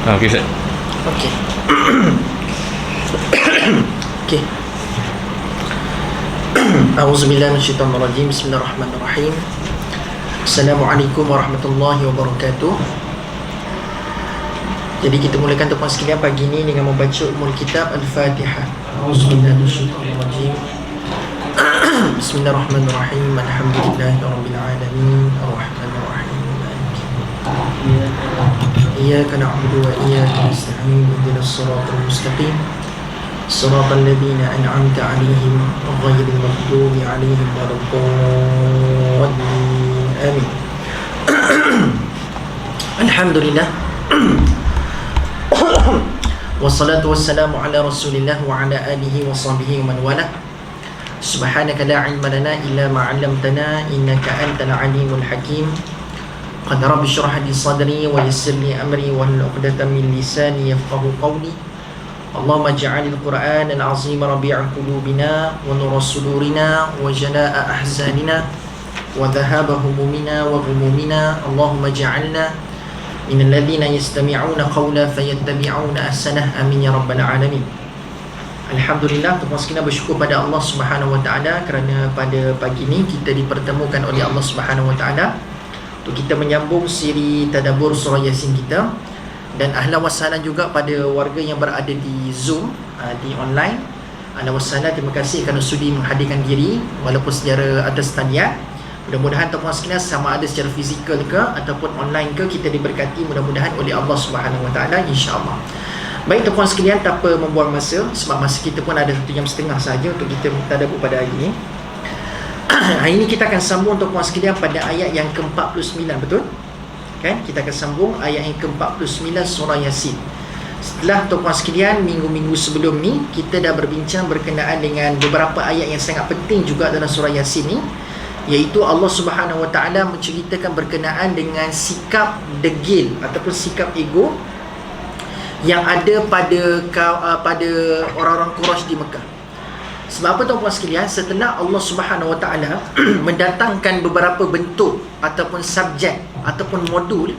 Okey, Ustaz. Okey. Okey. A'udzubillahi minasyaitonirrajim. Bismillahirrahmanirrahim. Assalamualaikum warahmatullahi wabarakatuh. Jadi kita mulakan tuan sekalian pagi ini dengan membaca Ummul Kitab Al-Fatihah. A'udzubillahi minasyaitonirrajim. Bismillahirrahmanirrahim. Alhamdulillahirabbil alamin. Arrahmanirrahim. Iyyaka na'budu wa iyyaka nasta'in. Ihdinas siratal mustaqim. Siratal ladzina an'amta 'alaihim ghairil maghdubi 'alaihim waladdallin. Amin. Alhamdulillah. Wassalatu wassalamu ala Rasulillah wa ala alihi wa sahbihi wa man wala. Subhanaka la ilma lana illa ma 'allamtana innaka antal alimul hakim. Qad rabbi shrah li sadri wa yassir li amri wa hlul 'uqdatam min lisani yafqahu qawli. Allahumma ij'alil Qur'ana al-'azim rabi'a qulubina wa nura sudurina wa jalaa'a ahzanina wa dhahaba humumina wa ghumumina. Allahumma ij'alna minal ladzina yastami'una qawla fayattabi'una ahsanah. Amin ya rabbal alamin. Alhamdulillah, tuan sekalian bersyukur pada Allah Subhanahu wa taala kerana pada pagi ini kita dipertemukan oleh Allah Subhanahu wa taala untuk kita menyambung siri tadabbur surah Yasin kita. Dan ahlan wa sahlan juga pada warga yang berada di Zoom, di online. Ahlan wa sahlan, terima kasih kerana sudi menghadirkan diri walaupun secara atas talian. Mudah-mudahan tuan sekalian sama ada secara fizikal ke ataupun online ke, kita diberkati mudah-mudahan oleh Allah Subhanahu wa taala, insya-Allah. Baik tuan sekalian, tanpa membuang masa sebab masa kita pun ada 1 jam setengah saja untuk kita tadabbur pada hari ini. Hari ini kita akan sambung tuan sekalian pada ayat yang ke-49, betul? Kan? Kita akan sambung ayat yang ke-49 surah Yasin. Setelah tuan sekalian minggu-minggu sebelum ni kita dah berbincang berkenaan dengan beberapa ayat yang sangat penting juga dalam surah Yasin ni, iaitu Allah Subhanahu wa taala menceritakan berkenaan dengan sikap degil ataupun sikap ego yang ada pada orang-orang Quraisy di Mekah. Sebab apa tuan-tuan sekalian, setelah Allah Subhanahu wa taala mendatangkan beberapa bentuk ataupun subjek ataupun modul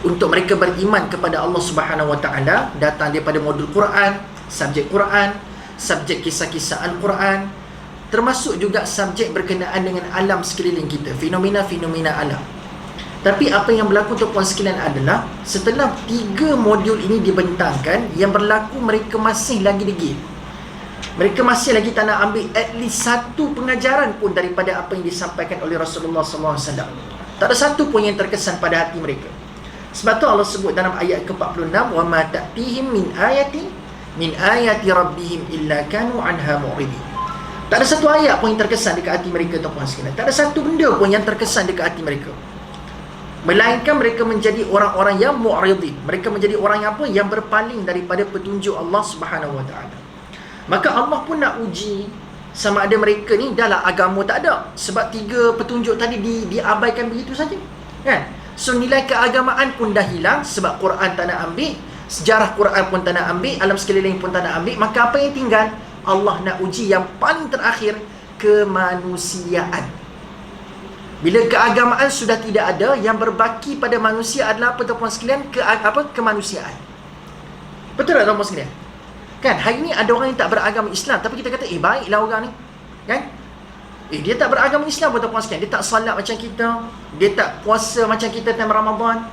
untuk mereka beriman kepada Allah Subhanahu wa taala, datang daripada modul Quran, subjek Quran, subjek kisah-kisah Al-Quran, termasuk juga subjek berkenaan dengan alam sekeliling kita, fenomena-fenomena alam. Tapi apa yang berlaku tuan-tuan sekalian adalah setelah 3 modul ini dibentangkan, yang berlaku mereka masih lagi degil. Mereka masih lagi tak nak ambil at least satu pengajaran pun daripada apa yang disampaikan oleh Rasulullah SAW. Tak ada satu pun yang terkesan pada hati mereka. Sebab tu Allah sebut dalam ayat ke-46, wa ma ta'tihim min ayati rabbihim illa kanu anha mu'ridin. Tak ada satu ayat pun yang terkesan dekat hati mereka tuan-tuan sekalian. Tak ada satu benda pun yang terkesan dekat hati mereka, melainkan mereka menjadi orang-orang yang mu'ridin. Mereka menjadi orang yang apa? Yang berpaling daripada petunjuk Allah Subhanahu wa taala. Maka Allah pun nak uji sama ada mereka ni dah lah agama tak ada, sebab 3 petunjuk tadi diabaikan begitu saja, kan? So nilai keagamaan pun dah hilang sebab Quran tak nak ambil, sejarah Quran pun tak nak ambil, alam sekeliling pun tak nak ambil. Maka apa yang tinggal? Allah nak uji yang paling terakhir, kemanusiaan. Bila keagamaan sudah tidak ada, yang berbaki pada manusia adalah apa tuan-tuan sekalian? Kemanusiaan. Betul tak tuan-tuan sekalian? Kan, hari ni ada orang yang tak beragama Islam, tapi kita kata, baiklah orang ni, kan? Dia tak beragama Islam pun tuan-tuan sekalian. Dia tak salat macam kita, dia tak puasa macam kita time Ramadan,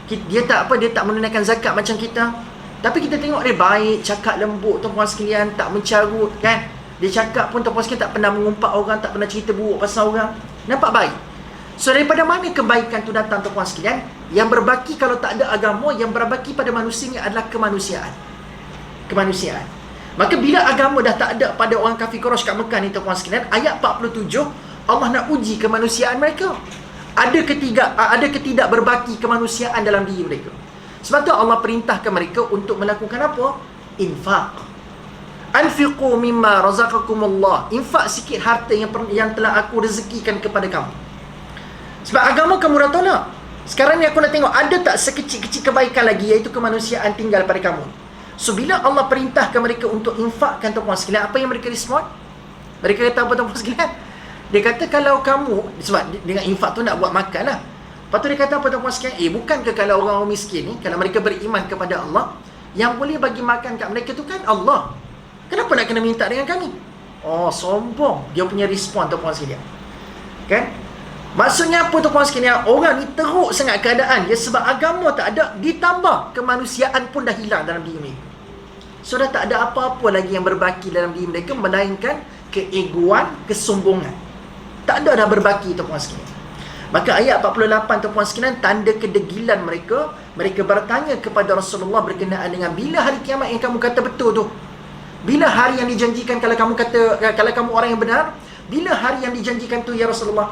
dia tak menunaikan zakat macam kita. Tapi kita tengok dia baik, cakap lembut tuan-tuan sekalian, tak mencarut, kan? Dia cakap pun tuan-tuan sekalian tak pernah mengumpat orang, tak pernah cerita buruk pasal orang. Nampak baik. So daripada mana kebaikan tu datang tuan-tuan sekalian? Yang berbaki kalau tak ada agama, yang berbaki pada manusia ni adalah kemanusiaan. Maka bila agama dah tak ada pada orang kafir Quraisy kat Mekah ni tuan-tuan sekalian, ayat 47 Allah nak uji kemanusiaan mereka. Ada ketidak berbaki kemanusiaan dalam diri mereka. Sebab tu Allah perintahkan mereka untuk melakukan apa? Infak. Anfiqu mimma razaqakumullah. Infak sikit harta yang telah aku rezekikan kepada kamu. Sebab agama kamu dah tolak. Sekarang ni aku nak tengok ada tak sekecil-kecil kebaikan lagi, iaitu kemanusiaan tinggal pada kamu. So bila Allah perintahkan mereka untuk infakkan tuan-tuan sekalian, apa yang mereka respon? Mereka kata apa tuan-tuan sekalian? Dia kata kalau kamu, sebab dengan infak tu nak buat makan lah, Lepas tu dia kata apa tuan-tuan sekalian? Bukankah kalau orang-orang miskin ni, kalau mereka beriman kepada Allah, yang boleh bagi makan kat mereka tu kan Allah. Kenapa nak kena minta dengan kami? Oh, sombong. Dia punya respon tuan-tuan sekalian. Kan? Maksudnya apa tuan-tuan sekalian? Orang ni teruk sangat keadaan dia sebab agama tak ada, ditambah kemanusiaan pun dah hilang dalam diri mereka. So dah tak ada apa-apa lagi yang berbaki dalam diri mereka melainkan keegoan, kesombongan. Tak ada dah berbaki tuan-tuan sekalian. Maka ayat 48 tuan-tuan sekalian, tanda kedegilan mereka. Mereka bertanya kepada Rasulullah berkenaan dengan bila hari kiamat yang kamu kata betul tu? Bila hari yang dijanjikan kalau kamu kata, kalau kamu orang yang benar, bila hari yang dijanjikan tu ya Rasulullah?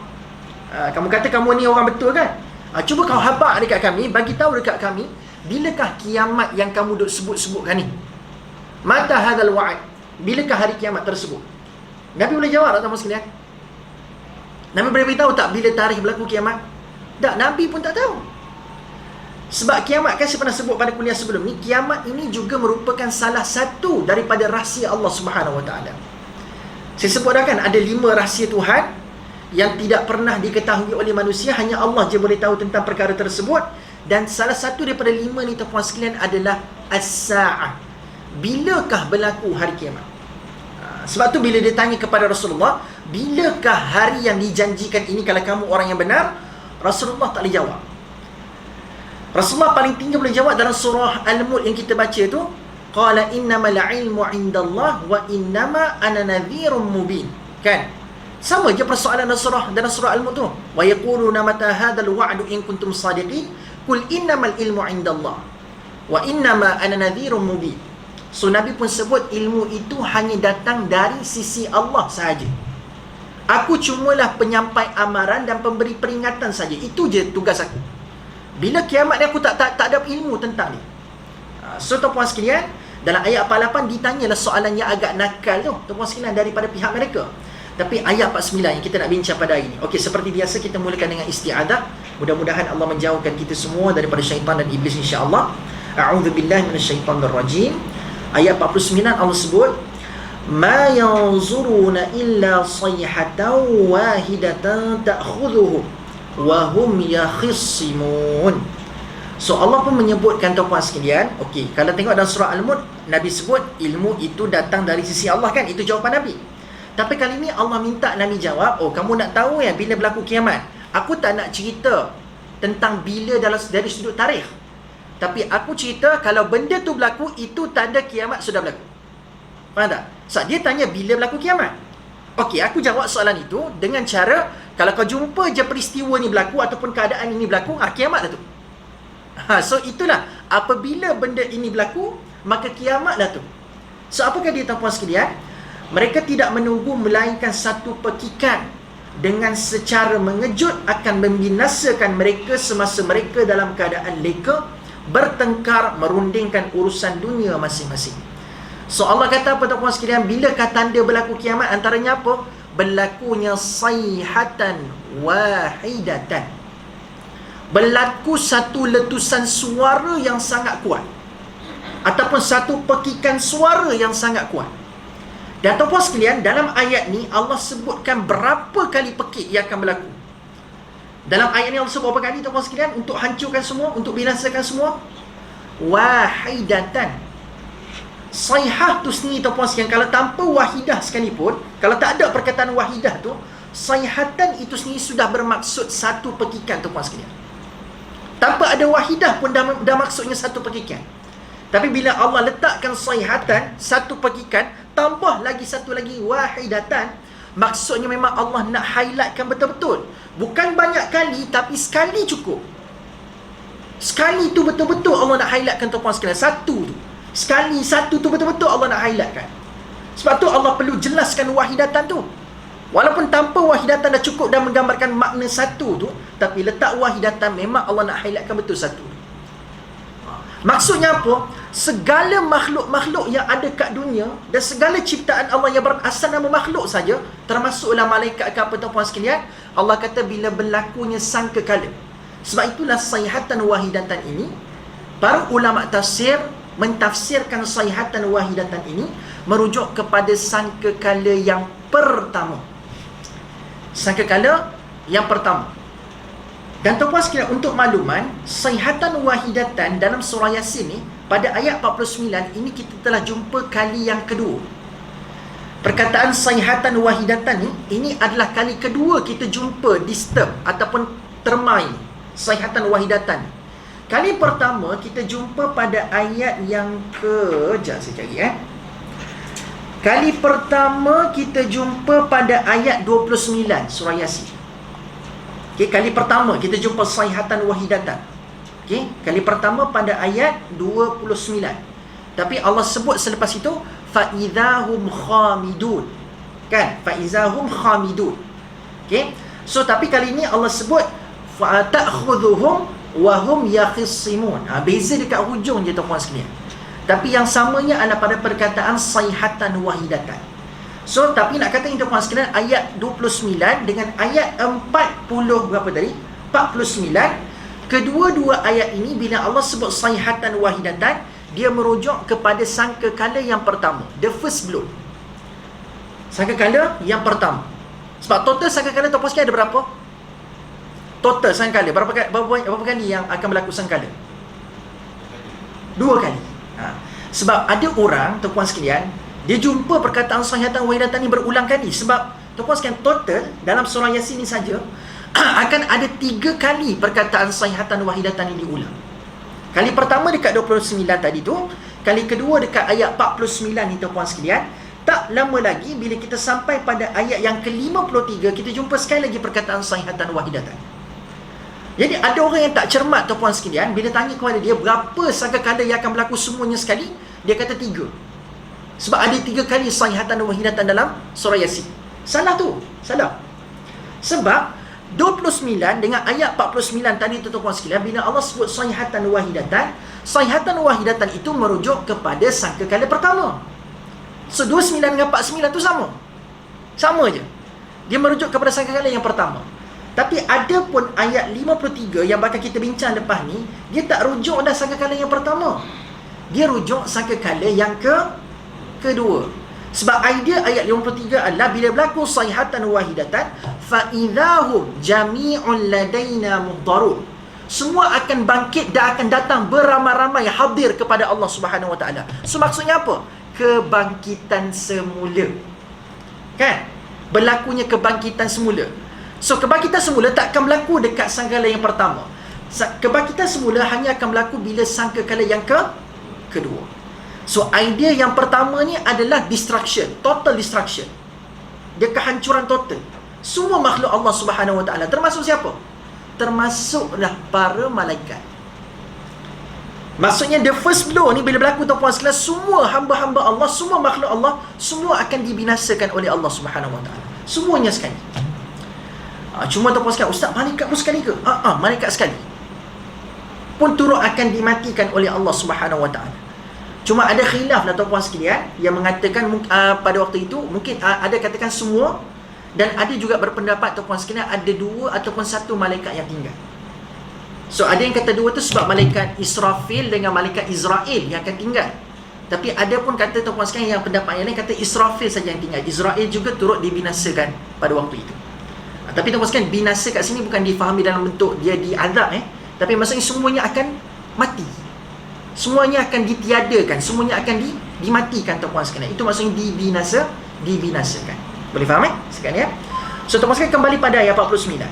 Kamu kata kamu ni orang betul kan? Cuba kau habaq dekat kami, bagi tahu dekat kami, bilakah kiamat yang kamu duk sebut-sebutkan ni? Mata hadzal wa'ad? Bilakah hari kiamat tersebut? Nabi boleh jawab tak tuan-tuan sekalian? Nabi boleh beritahu tak bila tarikh berlaku kiamat? Tak, Nabi pun tak tahu. Sebab kiamat kan saya pernah sebut pada kuliah sebelum ni, kiamat ini juga merupakan salah satu daripada rahsia Allah Subhanahu Wa Taala. Saya sebut dah kan, ada 5 rahsia Tuhan yang tidak pernah diketahui oleh manusia, hanya Allah je boleh tahu tentang perkara tersebut. Dan salah satu daripada 5 ni tuan-tuan sekalian adalah as-sa'ah. Bilakah berlaku hari kiamat? Sebab tu bila dia tanya kepada Rasulullah, bilakah hari yang dijanjikan ini kalau kamu orang yang benar? Rasulullah tak boleh jawab. Rasulullah paling tinggi boleh jawab dalam surah Al-Mulk yang kita baca tu, qala innamal ilmu indallah wa innama ana nadhirum mubin. Kan? Sama je persoalan dalam surah Al-Mulk tu. Wa yaquluna mata hadzal wa'du in kuntum sadiqin qul innamal ilmu indallah wa innama ana nadhirum mubin. So Nabi pun sebut ilmu itu hanya datang dari sisi Allah sahaja. Aku cumalah penyampai amaran dan pemberi peringatan saja. Itu je tugas aku. Bila kiamat ni aku tak ada ilmu tentang ni. So tuan-puan sekalian, dalam ayat 48 ditanyalah soalan yang agak nakal tu tuan-puan sekalian daripada pihak mereka. Tapi ayat 49 yang kita nak bincang pada hari ni. Okey, seperti biasa kita mulakan dengan isti'adzah. Mudah-mudahan Allah menjauhkan kita semua daripada syaitan dan iblis insya-Allah. A'udzubillahi minasyaitonirrajim. Ayat 49 Allah sebut, ma yanzuruna illa sayhatan wahidatan ta'khudhuhum wa hum yakhisimun. So Allah pun menyebutkan tuan-puan sekalian, okey, kalau tengok dalam surah Al-Mulk, Nabi sebut ilmu itu datang dari sisi Allah kan, itu jawapan Nabi. Tapi kali ni Allah minta Nabi jawab, oh kamu nak tahu ya bila berlaku kiamat? Aku tak nak cerita tentang bila dari sudut tarikh. Tapi aku cerita kalau benda tu berlaku, itu tanda kiamat sudah berlaku. Faham tak? So, dia tanya bila berlaku kiamat. Okey, aku jawab soalan itu dengan cara, kalau kau jumpa je peristiwa ni berlaku ataupun keadaan ini berlaku, kiamat dah tu. So itulah, apabila benda ini berlaku, maka kiamat dah tu. So apakah dia tuan-puan sekalian? Mereka tidak menunggu melainkan satu pekikan dengan secara mengejut akan membinasakan mereka semasa mereka dalam keadaan leka, bertengkar, merundingkan urusan dunia masing-masing. So Allah kata apa tuan-puan sekalian? Bilakah tanda berlaku kiamat? Antaranya apa? Berlakunya sayhatan wahidatan. Berlaku satu letusan suara yang sangat kuat, ataupun satu pekikan suara yang sangat kuat. Dan tuan-puan sekalian, dalam ayat ni Allah sebutkan berapa kali pekik yang akan berlaku. Dalam ayat ni Allah sebut berapa kali tuan-puan sekalian? Untuk hancurkan semua, untuk binasakan semua. Wahidatan. Sayhah tu sendiri tuan-puan sekalian, kalau tanpa wahidah sekalipun, kalau tak ada perkataan wahidah tu, sayhatan itu sendiri sudah bermaksud satu pekikan tuan-puan sekalian. Tanpa ada wahidah pun dah maksudnya satu pekikan. Tapi bila Allah letakkan sayhatan, satu pekikan, tambah lagi satu lagi wahidatan, maksudnya memang Allah nak highlightkan betul-betul. Bukan banyak kali, tapi sekali cukup. Sekali tu betul-betul Allah nak highlightkan tuan-puan sekalian. Satu tu. Sekali satu tu betul-betul Allah nak highlightkan. Sebab tu Allah perlu jelaskan wahidatan tu. Walaupun tanpa wahidatan dah cukup dan menggambarkan makna satu tu, tapi letak wahidatan memang Allah nak highlightkan betul satu. Maksudnya apa? Segala makhluk-makhluk yang ada kat dunia dan segala ciptaan Allah yang berasal nama makhluk saja, termasuklah malaikat ke apa tuan-puan sekalian, Allah kata bila berlakunya sangkakala. Sebab itulah sayhatan wahidatan ini, para ulama tafsir mentafsirkan sayhatan wahidatan ini merujuk kepada sangkakala yang pertama. Sangkakala yang pertama. Dan tuan-tuan sekalian, untuk makluman, sayhatan wahidatan dalam surah Yasin ni, pada ayat 49 ini kita telah jumpa kali yang kedua. Perkataan sayhatan wahidatan ni, ini adalah kali kedua kita jumpa disturb ataupun termai sayhatan wahidatan. Kali pertama kita jumpa pada ayat yang sekejap saya cari Kali pertama kita jumpa pada ayat 29 surah Yasin. Okey, kali pertama kita jumpa sayhatan wahidatan. Okey, kali pertama pada ayat 29. Tapi Allah sebut selepas itu fa idzahum khamidun. Kan? Fa idzahum khamidun. Okey. So tapi kali ini Allah sebut fa ta'khudhuhum wa hum yakhisimun. Beza dekat hujung je tuan-tuan sekalian. Tapi yang samanya adalah pada perkataan sayhatan wahidatan. So, tapi nak kata tuan-tuan sekalian, ayat 29 dengan ayat 40 berapa tadi? 49. Kedua-dua ayat ini bila Allah sebut sayhatan wahidatan, dia merujuk kepada sangkakala yang pertama, the first blow. Sangkakala yang pertama. Sebab total sangkakala tuan-tuan sekalian ada berapa? Total sangkakala berapa kali yang akan berlaku sangkakala? 2 kali. Sebab ada orang tuan-tuan sekalian, dia jumpa perkataan sayhatan wahidatan ni berulang kali. Sebab tuan-tuan sekalian, total dalam surah Yasin ni saja akan ada 3 kali perkataan sayhatan wahidatan ini diulang. Kali pertama dekat 29 tadi tu, kali kedua dekat ayat 49 ni tuan-tuan sekalian. Tak lama lagi bila kita sampai pada ayat yang ke-53, kita jumpa sekali lagi perkataan sayhatan wahidatan. Jadi ada orang yang tak cermat tuan-puan sekalian, bila tanya kepada dia berapa sangkakala yang akan berlaku semuanya sekali, dia kata 3. Sebab ada 3 kali sayhatan wahidatan dalam surah Yasin. Salah tu, salah. Sebab 29 dengan ayat 49 tadi tuan-puan sekalian, bila Allah sebut sayhatan wahidatan itu merujuk kepada sangkakala pertama. So 29 dengan 49 tu sama. Sama je. Dia merujuk kepada sangkakala yang pertama. Tapi ada pun ayat 53 yang bakal kita bincang lepas ni, dia tak rujuk dah sangkakala yang pertama. Dia rujuk sangkakala yang kedua. Sebab idea ayat 53 adalah bila berlaku sayhatan wahidatan, fa idzahum jami'un ladaina muhdarun. Semua akan bangkit dan akan datang beramai-ramai hadir kepada Allah Subhanahu Wa Taala. So maksudnya apa? Kebangkitan semula. Kan? Berlakunya kebangkitan semula. So, kebangkitan semula tak akan berlaku dekat sangkakala yang pertama. Kebangkitan semula hanya akan berlaku bila sangkakala yang kedua. So, idea yang pertama ni adalah destruction, total destruction. Dia kehancuran total. Semua makhluk Allah Subhanahu Wa Taala, termasuk siapa? Termasuklah para malaikat. Maksudnya the first blow ni bila berlaku tuan-puan sekalian, semua hamba-hamba Allah, semua makhluk Allah, semua akan dibinasakan oleh Allah Subhanahu Wa Taala. Semuanya sekali. Cuma tuan-puan sekalian, ustaz, malaikat pun sekali ke? Malaikat sekali pun turut akan dimatikan oleh Allah Subhanahu Wa Taala. Cuma ada khilaf lah tuan-puan sekalian yang mengatakan pada waktu itu mungkin ada katakan semua, dan ada juga berpendapat tuan-puan sekalian ada 2 ataupun 1 malaikat yang tinggal. So ada yang kata 2 tu sebab malaikat Israfil dengan malaikat Israel yang akan tinggal. Tapi ada pun kata tuan-puan sekalian yang pendapat yang lain kata Israfil saja yang tinggal. Israel juga turut dibinasakan pada waktu itu. Tapi tuan-puan sekalian, binasa kat sini bukan difahami dalam bentuk dia diazab tapi maksudnya semuanya akan mati. Semuanya akan ditiadakan, semuanya akan dimatikan tuan-puan sekalian. Itu maksudnya dibinasakan. Boleh faham sekalian ya? So tuan-puan sekalian, kembali pada ayat 49.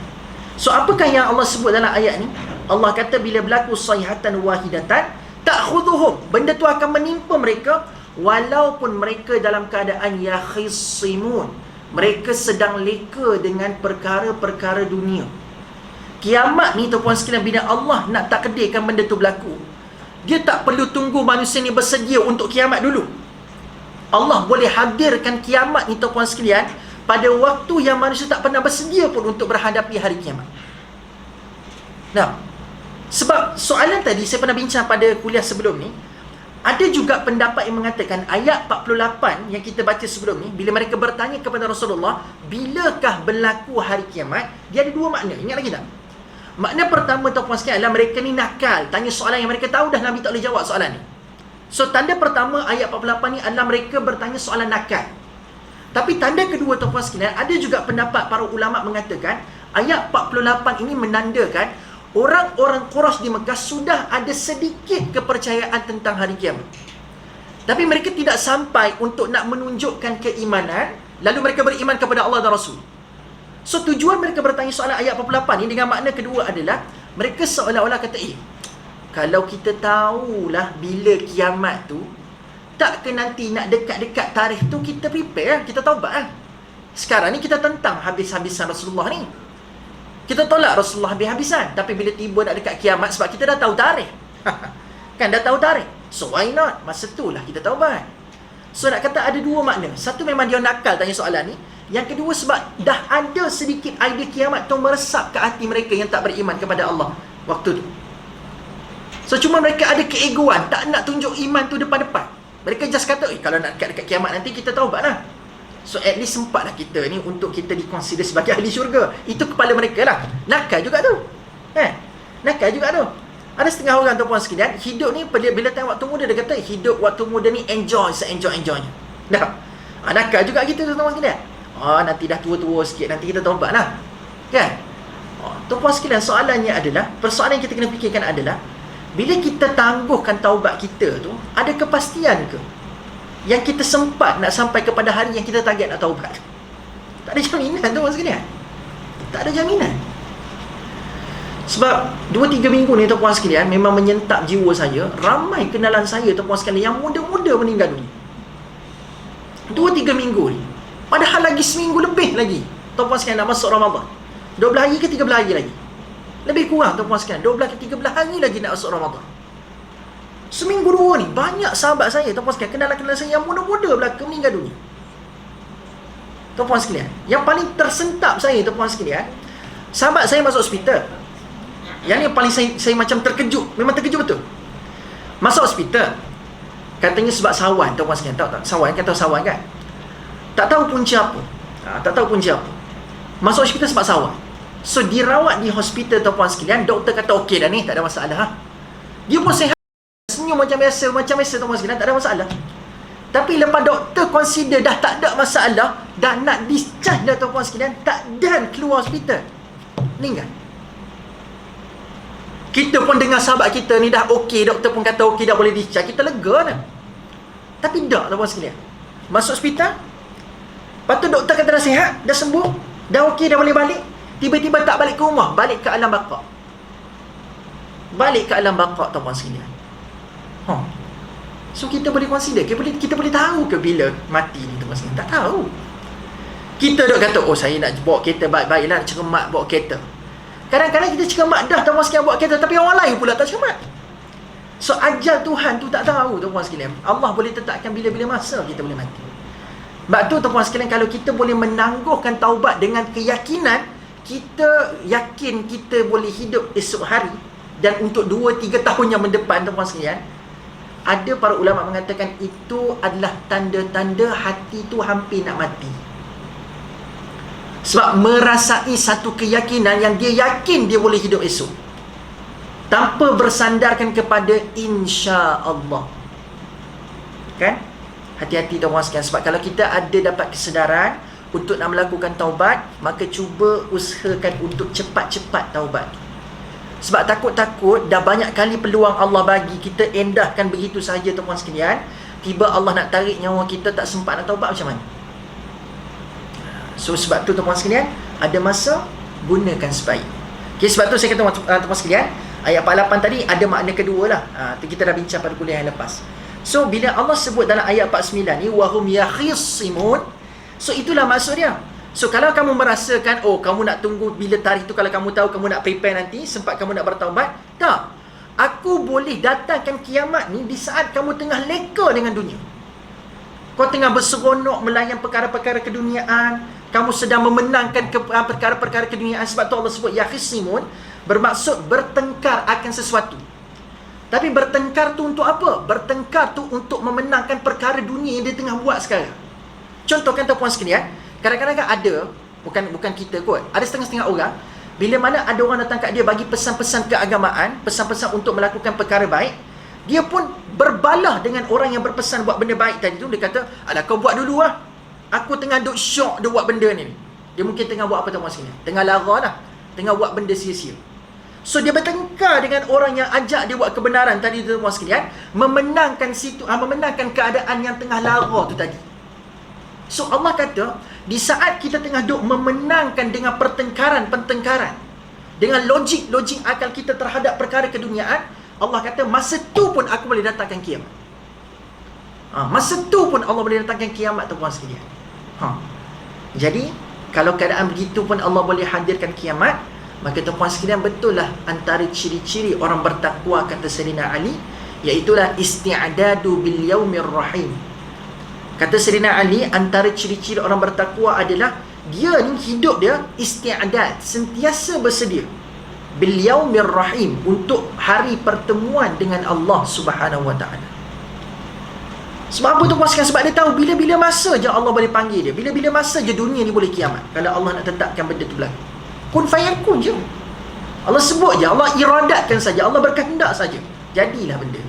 So apakah yang Allah sebut dalam ayat ni? Allah kata bila berlaku sayhatan wahidatan, ta'khudhuhum, benda tu akan menimpa mereka walaupun mereka dalam keadaan yakhisimun. Mereka sedang leka dengan perkara-perkara dunia. Kiamat ni tuan-puan sekalian, bila Allah nak takdirkan benda tu berlaku, dia tak perlu tunggu manusia ni bersedia untuk kiamat dulu. Allah boleh hadirkan kiamat ni tuan-puan sekalian pada waktu yang manusia tak pernah bersedia pun untuk berhadapi hari kiamat. Nah, sebab soalan tadi saya pernah bincang pada kuliah sebelum ni. Ada juga pendapat yang mengatakan ayat 48 yang kita baca sebelum ni, bila mereka bertanya kepada Rasulullah, bilakah berlaku hari kiamat? Dia ada 2 makna. Ingat lagi tak? Makna pertama tuan-puan sekalian adalah mereka ni nakal, tanya soalan yang mereka tahu dah Nabi tak boleh jawab soalan ni. So tanda pertama ayat 48 ni adalah mereka bertanya soalan nakal. Tapi tanda kedua tuan-puan sekalian, ada juga pendapat para ulama mengatakan Ayat 48 ini menandakan orang-orang Quraisy di Mekah sudah ada sedikit kepercayaan tentang hari kiamat. Tapi mereka tidak sampai untuk nak menunjukkan keimanan, lalu mereka beriman kepada Allah dan Rasul. So tujuan mereka bertanya soalan ayat 48 ini dengan makna kedua adalah mereka seolah-olah kata, kalau kita tahulah bila kiamat tu, tak ke nanti nak dekat-dekat tarikh tu kita prepare, kita taubat lah. Sekarang ni kita tentang habis-habisan Rasulullah ni. Kita tolak Rasulullah habis-habisan. Tapi bila tiba nak dekat kiamat, sebab kita dah tahu tarikh. Kan dah tahu tarikh. So why not? Masa tu lah kita taubat. So nak kata ada dua makna. Satu memang dia nakal tanya soalan ni. Yang kedua sebab dah ada sedikit idea kiamat tu meresap ke hati mereka yang tak beriman kepada Allah waktu tu. So cuma mereka ada keegoan, tak nak tunjuk iman tu depan-depan. Mereka just kata, kalau nak dekat kiamat nanti kita taubat lah. So at least sempatlah kita ni untuk kita dikonsider sebagai ahli syurga. Itu kepala mereka lah. Nakal juga tu. Nakal juga tu. Ada setengah orang tuan-puan sekalian, hidup ni bila tengok waktu muda, dia kata hidup waktu muda ni enjoy, se-enjoy-enjoynya. Dah. Nakal juga kita tuan-puan sekalian. Nanti dah tua-tua sikit, nanti kita taubat lah. Kan? Tuan-puan sekalian, soalannya adalah, persoalan yang kita kena fikirkan adalah, bila kita tangguhkan taubat kita tu, ada kepastian ke yang kita sempat nak sampai kepada hari yang kita target nak taubat? Tak ada jaminan tu sekalian. Tak ada jaminan. Sebab 2-3 minggu ni tuan-puan sekalian memang menyentak jiwa saya. Ramai kenalan saya tuan-puan sekalian yang muda-muda meninggal dunia. 2-3 minggu ni. Padahal lagi seminggu lebih lagi tuan-puan sekalian nak masuk Ramadan. 12 hari ke 13 hari lagi. Lebih kurang tuan-puan sekalian 12 ke 13 hari lagi nak masuk Ramadan. Seminggu dua ni banyak sahabat saya tuan-puan sekalian, kenalan-kenalan saya yang muda-muda belaka meninggal dunia. Tuan-puan sekalian, yang paling tersentap saya tuan-puan sekalian, sahabat saya masuk hospital. Yang ni yang paling saya macam terkejut. Memang terkejut betul. Masuk hospital, katanya sebab sawan tuan-puan sekalian. Tahu tak sawan kan? Tahu sawan kan? Tak tahu punca apa. Tak tahu punca apa. Masuk hospital sebab sawan. So dirawat di hospital tuan-puan sekalian, doktor kata okey dah ni, tak ada masalah. Dia pun sehat, senyum macam biasa tuan-puan sekalian, tak ada masalah. Tapi lepas doktor consider dah tak ada masalah, dah nak discharge dah tuan-puan sekalian, tak dan keluar hospital, meninggal. Kita pun dengar sahabat kita ni dah okey, doktor pun kata okey dah boleh discharge, kita lega dah. Tapi tak tuan-puan sekalian. Masuk hospital, lepas tu doktor kata dah sihat, dah sembuh, dah okey, dah boleh balik. Tiba-tiba tak balik ke rumah, balik ke alam baqa. Balik ke alam baqa tuan-puan sekalian. So kita boleh consider, kita boleh tahu ke bila mati ni tuan-puan sekalian? Tak tahu. Kita dok kata, saya nak bawa kereta baik-baiklah, nak cermat bawa kereta. Kadang-kadang kita cermat dah tuan-puan sekalian bawa kereta, tapi orang lain pula tak cermat. So ajal Tuhan tu tak tahu tuan-puan sekalian. Allah boleh tetapkan bila-bila masa kita boleh mati. Sebab tu tuan-puan sekalian, kalau kita boleh menangguhkan taubat dengan keyakinan, kita yakin kita boleh hidup esok hari, dan untuk 2-3 tahun yang mendepan tuan-puan sekalian, ada para ulama mengatakan itu adalah tanda-tanda hati tu hampir nak mati. Sebab merasai satu keyakinan yang dia yakin dia boleh hidup esok, tanpa bersandarkan kepada insya-Allah. Kan? Hati-hati tuan-puan sekalian. Sebab kalau kita ada dapat kesedaran untuk nak melakukan taubat, maka cuba usahakan untuk cepat-cepat taubat. Sebab takut-takut dah banyak kali peluang Allah bagi, kita endahkan begitu sahaja tuan-puan sekalian. Tiba Allah nak tarik nyawa kita, tak sempat nak taubat, macam mana? So sebab tu tuan-puan sekalian, ada masa, gunakan sebaik. Okay, sebab tu saya kata tuan-puan sekalian, ayat 48 tadi ada makna kedua lah. Kita dah bincang pada kuliah yang lepas. So bila Allah sebut dalam ayat 49 ni, wahum yakhisimun, so itulah maksud dia. So kalau kamu merasakan, kamu nak tunggu bila tarikh tu, kalau kamu tahu kamu nak prepare nanti, sempat kamu nak bertaubat, tak. Aku boleh datangkan kiamat ni di saat kamu tengah leka dengan dunia. Kau tengah berseronok melayan perkara-perkara keduniaan, kamu sedang memenangkan perkara-perkara keduniaan. Sebab tu Allah sebut yakhisimun, bermaksud bertengkar akan sesuatu. Tapi bertengkar tu untuk apa? Bertengkar tu untuk memenangkan perkara dunia yang dia tengah buat sekarang. Contohkan tuan-puan sekalian, kadang-kadang kan ada, bukan kita kot, ada setengah-setengah orang, bila mana ada orang datang kat dia bagi pesan-pesan keagamaan, pesan-pesan untuk melakukan perkara baik, dia pun berbalah dengan orang yang berpesan buat benda baik tadi tu. Dia kata, alah kau buat dulu lah, aku tengah duk syok dia buat benda ni. Dia mungkin tengah buat apa tuan-puan sekalian? Tengah lara lah. tengah buat benda sia-sia. So dia bertengkar dengan orang yang ajak dia buat kebenaran tadi tuan-tuan sekalian, memenangkan memenangkan keadaan yang tengah lara tu tadi. So Allah kata, di saat kita tengah duk memenangkan dengan pertengkaran, dengan logik akal kita terhadap perkara keduniaan, Allah kata masa tu pun aku boleh datangkan kiamat. Masa tu pun Allah boleh datangkan kiamat tuan-tuan sekalian. Jadi kalau keadaan begitu pun Allah boleh hadirkan kiamat, maka tuan-tuan sekalian, betul lah antara ciri-ciri orang bertakwa, kata Sayyidina Ali, iaitulah isti'adadu bil yaumir rahim. Kata Sayyidina Ali, antara ciri-ciri orang bertakwa adalah dia ni hidup dia isti'adad, sentiasa bersedia bil yaumir rahim, untuk hari pertemuan dengan Allah Subhanahu wa taala. Sebab apa tu puaskan? Sebab dia tahu bila-bila masa je Allah boleh panggil dia, bila-bila masa je dunia ni boleh kiamat, kalau Allah nak tetapkan benda tu berlaku. Kun fayakun je. Allah sebut je, Allah iradatkan saja, Allah berkehendak saja, jadilah benda.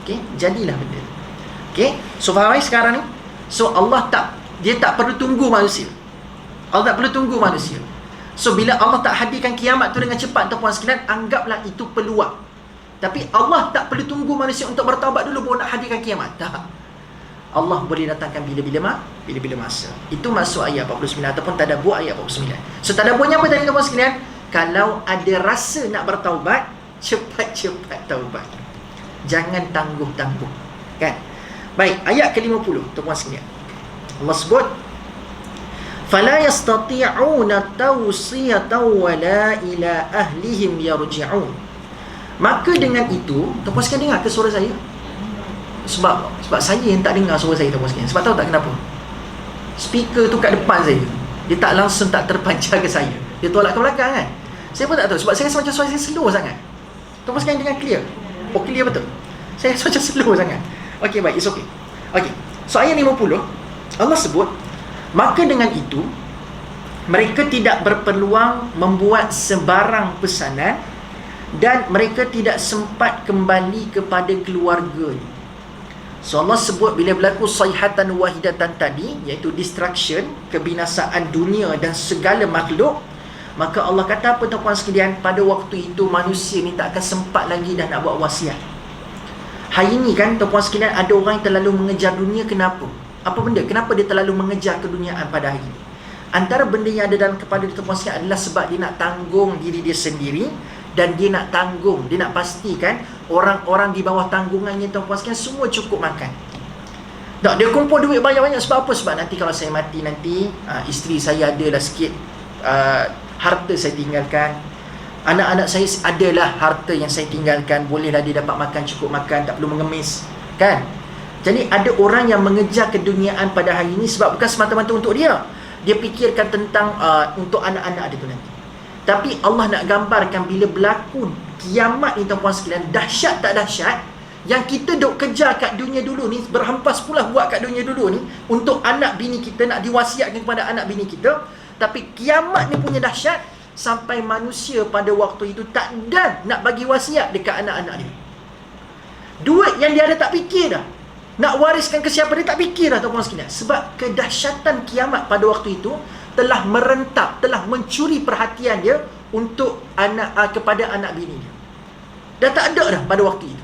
Okey, jadilah benda. Okey, so faham sekarang ni? So Allah dia tak perlu tunggu manusia. Allah tak perlu tunggu manusia. So bila Allah tak hadirkan kiamat tu dengan cepat, tuan-tuan sekalian, anggaplah itu peluang. Tapi Allah tak perlu tunggu manusia untuk bertaubat dulu baru nak hadirkan kiamat. Tak. Allah boleh datangkan bila-bila masa. Itu masuk ayat 49 ataupun tadabbur ayat 49. So tadabburnya apa tadi tuan-tuan sekalian? Kalau ada rasa nak bertaubat, cepat-cepat taubat. Jangan tangguh-tangguh. Kan? Baik, ayat ke-50 tuan-tuan sekalian. Allah sebut, fala yastati'una tawsiyatan wala ila ahlihim yarji'un. Maka dengan itu, tuan-tuan sekalian, dengar ke suara saya? Sebab saya yang tak dengar suara saya, tuan-tuan sekalian. Sebab tahu tak kenapa? Speaker tu kat depan saya, dia tak langsung tak terpancar ke saya, dia tolak ke belakang kan. Saya pun tak tahu, sebab saya rasa macam suara saya slow sangat. Tuan-tuan sekalian dengar clear? Oh, clear betul? Saya rasa macam slow sangat. Okey, baik, it's okay. Okey, so ayat 50 Allah sebut, maka dengan itu mereka tidak berpeluang membuat sebarang pesanan, dan mereka tidak sempat kembali kepada keluarga. So Allah sebut bila berlaku sayhatan wahidatan tadi, iaitu destruction, kebinasaan dunia dan segala makhluk, maka Allah kata apa tuan-tuan sekalian? Pada waktu itu manusia ni tak akan sempat lagi dah nak buat wasiat. Hari ni kan tuan-tuan sekalian, ada orang yang terlalu mengejar dunia. Kenapa? Apa benda? Kenapa dia terlalu mengejar keduniaan pada hari ini? Antara benda yang ada dalam kepala dia tuan-tuan sekalian adalah sebab dia nak tanggung diri dia sendiri, dan dia nak tanggung, dia nak pastikan orang-orang di bawah tanggungannya tuan-tuan sekalian semua cukup makan. Tak, dia kumpul duit banyak-banyak sebab apa? Sebab nanti kalau saya mati nanti, isteri saya adalah sikit harta saya tinggalkan, anak-anak saya adalah harta yang saya tinggalkan, bolehlah dia dapat makan, cukup makan, tak perlu mengemis, kan? Jadi ada orang yang mengejar keduniaan pada hari ini sebab bukan semata-mata untuk dia fikirkan tentang untuk anak-anak dia tu nanti. Tapi Allah nak gambarkan bila berlaku kiamat ni tuan-puan sekalian, dahsyat tak dahsyat, yang kita duk kejar kat dunia dulu ni, berhempas pula buat kat dunia dulu ni untuk anak bini kita, nak diwasiatkan kepada anak bini kita. Tapi kiamat ni punya dahsyat sampai manusia pada waktu itu tak dan nak bagi wasiat dekat anak-anak dia. Duit yang dia ada tak fikir dah, nak wariskan ke siapa dia tak fikir dah tuan-puan sekalian. Sebab kedahsyatan kiamat pada waktu itu telah merentak, telah mencuri perhatian dia untuk kepada anak bini dia. Dah tak ada dah pada waktu itu.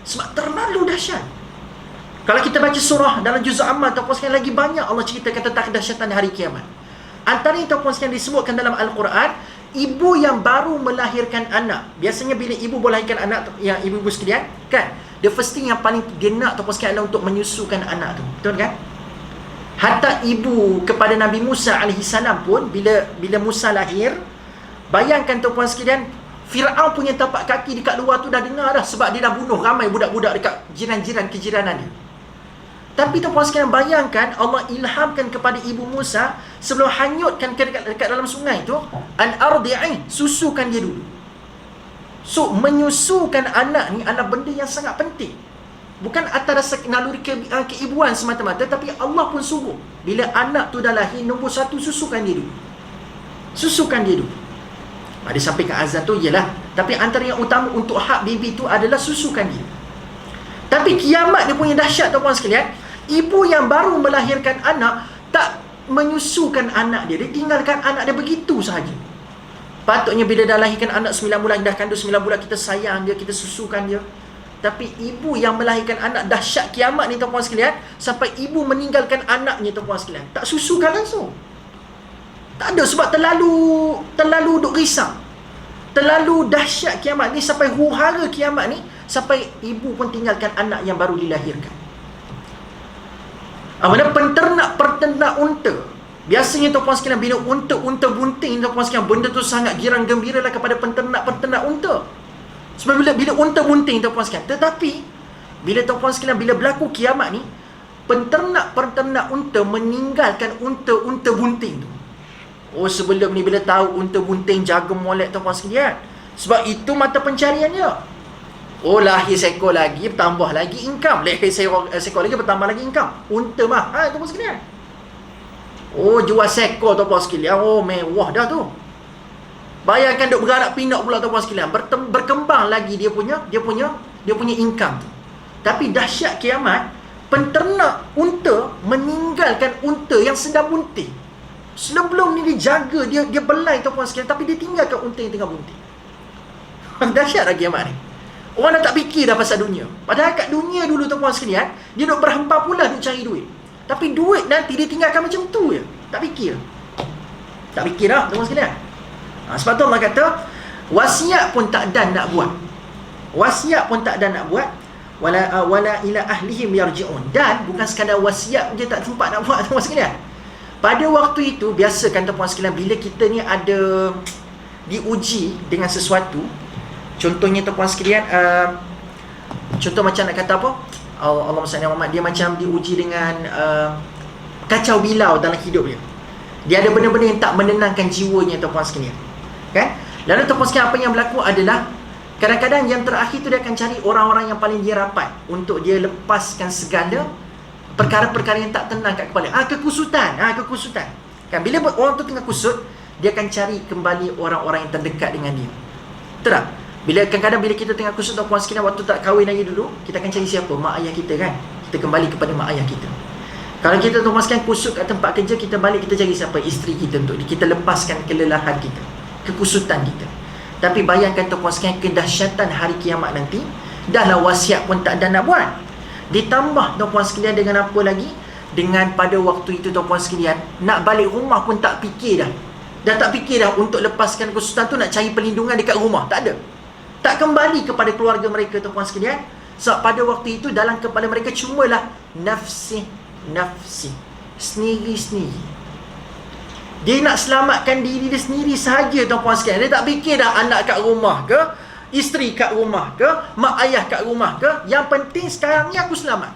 Sebab terlalu dahsyat. Kalau kita baca surah dalam juz Ammar, tuan-puan sekalian, lagi banyak Allah ceritakan tentang kedahsyatan hari kiamat. Antara yang tuan-puan sekalian disebutkan dalam Al-Quran, ibu yang baru melahirkan anak. Biasanya bila ibu melahirkan anak, yang ibu-ibu sekalian, kan, the first thing yang paling dia nak tuan-puan sekalian adalah untuk menyusukan anak tu. Betul kan? Hatta ibu kepada Nabi Musa AS pun, bila Musa lahir, bayangkan tuan-puan sekalian, Fir'aun punya tapak kaki dekat luar tu dah dengar dah, sebab dia dah bunuh ramai budak-budak dekat jiran-jiran kejiranan dia. Tapi tuan-puan sekalian, bayangkan Allah ilhamkan kepada ibu Musa, sebelum hanyutkan dekat dalam sungai tu, an-ardi'i, susukan dia dulu. So menyusukan anak ni adalah benda yang sangat penting. Bukan atas naluri keibuan semata-mata, tapi Allah pun suruh, bila anak tu dah lahir, nombor satu, susukan dia dulu. Susukan dia dulu. Dia sampaikan azan tu, ialah, tapi antara yang utama untuk hak baby tu adalah susukan dia. Tapi kiamat dia punya dahsyat tuan-puan sekalian, ibu yang baru melahirkan anak tak menyusukan anak dia, dia tinggalkan anak dia begitu sahaja. Patutnya bila dah lahirkan anak 9 bulan, dah kandung 9 bulan, kita sayang dia, kita susukan dia. Tapi ibu yang melahirkan anak, dahsyat kiamat ni tuan-puan sekalian, sampai ibu meninggalkan anaknya tuan-puan sekalian, tak susukan langsung. Tak ada, sebab terlalu duk risau. Terlalu dahsyat kiamat ni, sampai huru-hara kiamat ni, sampai ibu pun tinggalkan anak yang baru dilahirkan. Mana penternak unta. Biasanya tuan-puan sekalian, bila unta bunting tuan-puan sekalian, benda tu sangat girang gembira lah kepada penternak unta. Sebab bila unta bunting tuan-puan sekalian. Tetapi bila tuan-puan sekalian, bila berlaku kiamat ni, penternak unta meninggalkan unta bunting tu. Oh, sebelum ni bila tahu unta bunting jaga molek tuan-puan sekalian, sebab itu mata pencariannya. Oh, lahir seekor lagi, bertambah lagi income. Lahir seekor lagi, bertambah lagi income. Unta mahal tuan-puan sekalian. Oh, jual seekor tuan-puan sekalian, oh mewah dah tu. Bayangkan duk beranak pinak pula tuan-puan sekalian, berkembang lagi dia punya income tu. Tapi dahsyat kiamat, penternak unta meninggalkan unta yang sedang bunting. Sebelum ni dia jaga, dia belai tuan-puan sekalian, tapi dia tinggalkan unta yang tengah bunting. Dahsyat lagi kiamat ni. Orang dah tak fikir dah pasal dunia. Padahal kat dunia dulu tuan-puan sekalian, dia duk berhempar pula duk cari duit. Tapi duit nanti dia tinggalkan macam tu je. Tak fikir dah tuan-puan sekalian. Sebab tu Allah kata, wasiat pun tak ada nak buat. Wala ila ahlihim yarji'un. Dan bukan sekadar wasiat je tak sempat nak buat tuan-puan sekalian. Pada waktu itu, biasakan tuan-puan sekalian, bila kita ni ada diuji dengan sesuatu, contohnya tuan-puan sekalian, contoh macam nak kata apa, Allahumma salli ala Muhammad, dia macam diuji dengan kacau bilau dalam hidup dia. Dia ada benda-benda yang tak menenangkan jiwanya tuan-puan sekalian, kan? Lalu tuan-puan sekalian, apa yang berlaku adalah kadang-kadang yang terakhir tu dia akan cari orang-orang yang paling dia rapat untuk dia lepaskan segala perkara-perkara yang tak tenang kat kepala. Kekusutan. Kan bila orang tu tengah kusut, dia akan cari kembali orang-orang yang terdekat dengan dia. Betul tak? Kadang-kadang bila kita tengah kusut tuan-puan sekalian, waktu tak kahwin lagi dulu, kita akan cari siapa? Mak ayah kita, kan? Kita kembali kepada mak ayah kita. Kalau kita tuan-puan sekalian kusut kat tempat kerja, kita balik, kita cari siapa? Isteri kita, untuk kita lepaskan kelelahan kita, kekusutan kita. Tapi bayangkan tuan-puan sekalian, kedahsyatan hari kiamat nanti, dahlah wasiat pun tak ada nak buat. Ditambah tuan-puan sekalian dengan apa lagi? Dengan pada waktu itu tuan-puan sekalian, nak balik rumah pun tak fikir dah. Dah tak fikir dah untuk lepaskan kekusutan tu, nak cari perlindungan dekat rumah. Tak ada. Tak kembali kepada keluarga mereka tuan-puan sekalian. Sebab pada waktu itu dalam kepala mereka cumalah nafsi, sendiri-sendiri. Dia nak selamatkan diri dia sendiri sahaja tuan-puan sekalian. Dia tak fikir dah anak kat rumah ke, isteri kat rumah ke, mak ayah kat rumah ke. Yang penting sekarang ni aku selamat.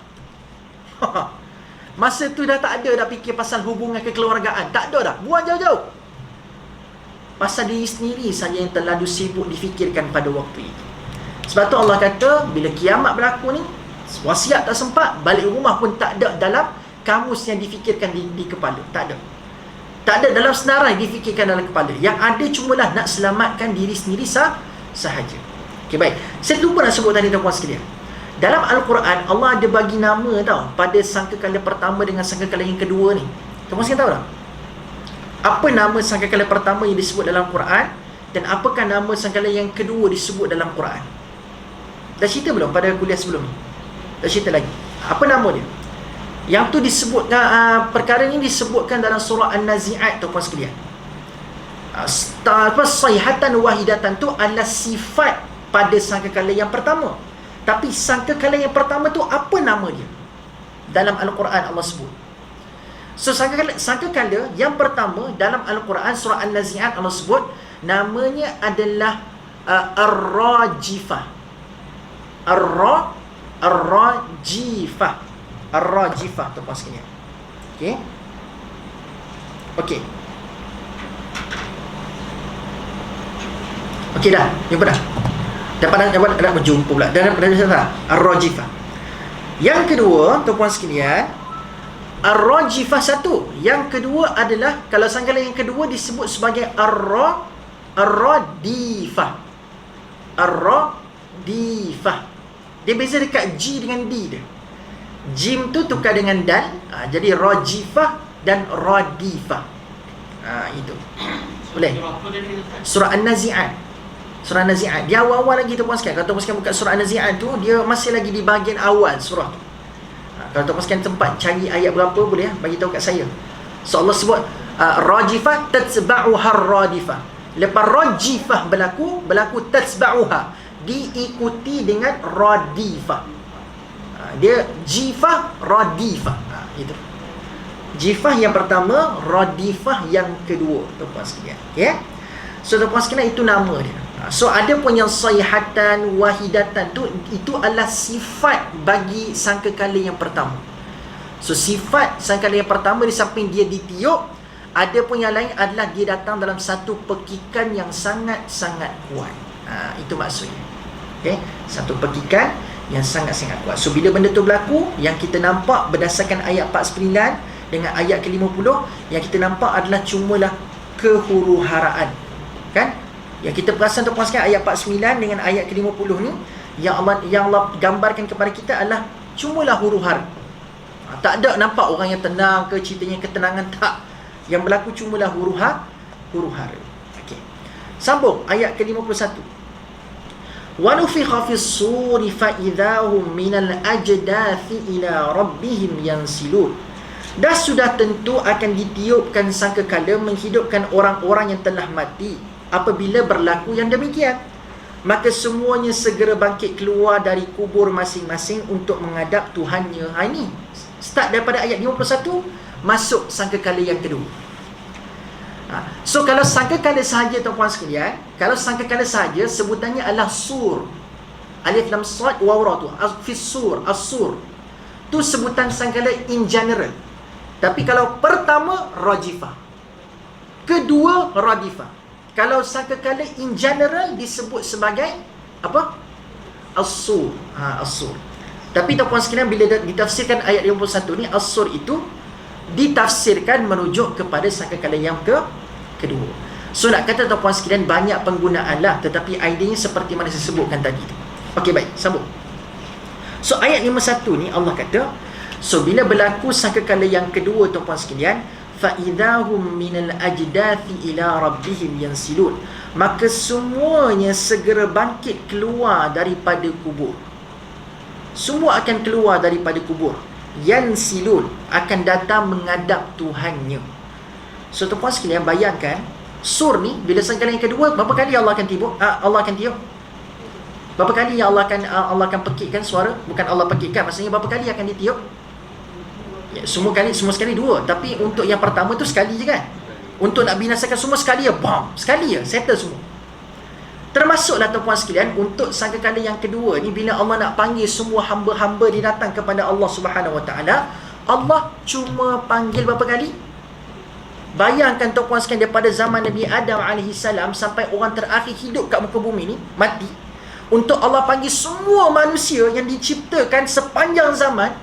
Masa tu dah tak ada dah fikir pasal hubungan kekeluargaan. Tak ada dah, buang jauh-jauh. Pasal diri sendiri saja yang terlalu sibuk difikirkan pada waktu itu. Sebab tu Allah kata, bila kiamat berlaku ni, wasiat tak sempat, balik rumah pun tak ada dalam kamus yang difikirkan di kepala. Tak ada. Tak ada dalam senarai difikirkan dalam kepala. Yang ada cumalah nak selamatkan diri sendiri sahaja. Okey, baik. Saya lupa nak sebut tadi tuan-puan sekalian. Dalam Al-Quran, Allah ada bagi nama tau pada sangkakala pertama dengan sangkakala yang kedua ni. Tuan-puan sekalian tahu tak? Apa nama sangkakala pertama yang disebut dalam Quran, dan apakah nama sangkakala yang kedua disebut dalam Quran? Dah cerita belum pada kuliah sebelum ni? Dah cerita lagi. Apa nama dia? Yang tu disebutkan, perkara ini disebutkan dalam surah An-Nazi'at tuan-puan sekalian. Sayhatan wahidatan tu adalah sifat pada sangkakala yang pertama. Tapi sangkakala yang pertama tu apa nama dia? Dalam Al-Quran Allah sebut. So sangkakala yang pertama dalam Al-Quran surah An-Nazi'at Allah sebut namanya adalah Ar-Rajifah. Ar-Rajifah tuan-puan sekalian. Okey. Okey dah, jumpa dah. Dapat berjumpa pula. Dah Ar-Rajifah. Yang kedua tuan-puan sekalian, Ar-Rajifah satu. Yang kedua adalah, kalau sangkala yang kedua disebut sebagai Ar-Radifah. Ar-Radifah. Dia beza dekat G dengan D dia. Jim tu tukar dengan dal, jadi Rajifah dan Radifah. Itu. Boleh? Surah An-Nazi'at. Surah An-Nazi'at. Di awal-awal lagi tuan-puan sekalian. Kalau tuan-puan sekalian buka surah An-Nazi'at tu, dia masih lagi di bahagian awal surah tu. Kalau tuan-puan sekalian tempat cari ayat berapa, boleh bagi tahu kat saya. So Allah sebut rajifah tatba'uha radifah. Lepas rajifah berlaku tatba'uha, diikuti dengan radifah. Dia jifah radifah. Itu. Jifah yang pertama, radifah yang kedua, tuan-puan sekalian. Okay? So tuan-puan sekalian, itu nama dia. So ada pun yang sayhatan, wahidatan tu, itu adalah sifat bagi sangkakala yang pertama. So sifat sangkakala yang pertama, di samping dia ditiup, ada pun yang lain adalah dia datang dalam satu pekikan yang sangat-sangat kuat. Itu maksudnya. Okay? Satu pekikan yang sangat-sangat kuat. So bila benda tu berlaku, yang kita nampak berdasarkan ayat 49 dengan ayat ke-50, yang kita nampak adalah cumalah kehuruharaan. Kan? Yang kita perasan tuan-puan sekalian, ayat 49 dengan ayat ke-50 ni, yang Allah gambarkan kepada kita adalah cumalah huru-hara. Tak ada nampak orang yang tenang ke, ceritanya ketenangan, tak. Yang berlaku cumalah huru-hara. Okey. Sambung ayat ke-51. Wa nufikha fis suri fa idahum minal ajdathi ila rabbihim yansilun. Dah sudah tentu akan ditiupkan sangkakala menghidupkan orang-orang yang telah mati. Apabila berlaku yang demikian, maka semuanya segera bangkit keluar dari kubur masing-masing untuk menghadap Tuhannya. Ini start daripada ayat 51, masuk sangkakala yang kedua. So kalau sangkakala sahaja tuan-puan sekalian, kalau sangkakala sahaja sebutannya adalah sur. Alif lam sad waw ra tu, fis sur, as-sur. Tu sebutan sangkakala in general. Tapi kalau pertama rajifah, kedua radifah. Kalau sangkakala in general disebut sebagai apa? As-sur. As-sur. Tapi tuan-puan sekalian, bila ditafsirkan ayat 51 ni, as-sur itu ditafsirkan merujuk kepada sangkakala yang kedua. So nak kata tuan-puan sekalian, banyak penggunaan lah, tetapi idenya seperti mana saya sebutkan tadi tu. Okey, baik, sambung. So ayat 51 ni Allah kata, so bila berlaku sangkakala yang kedua tuan-puan sekalian, fa idahum minal ajdathi ila rabbihim yansilun, maka semuanya segera bangkit keluar daripada kubur. Semua akan keluar daripada kubur. Yansilun, akan datang menghadap Tuhannya. So tuan-puan sekalian, bayangkan sur ni, bila sangkakala yang kedua, berapa kali Allah akan tiup? Allah akan tiup. Berapa kali yang Allah akan pekikkan suara? Bukan Allah pekikkan, maksudnya berapa kali akan ditiup? Ya, semua sekali dua. Tapi untuk yang pertama tu sekali je kan. Untuk nak binasakan semua sekali ya, bam, sekali ya, settle semua. Termasuklah tuan-puan sekalian, untuk sangkakala yang kedua ni, bila Allah nak panggil semua hamba-hamba dia datang kepada Allah Subhanahu Wa Taala, Allah cuma panggil berapa kali? Bayangkan tuan-puan sekalian, daripada zaman Nabi Adam AS sampai orang terakhir hidup kat muka bumi ni, mati, untuk Allah panggil semua manusia yang diciptakan sepanjang zaman,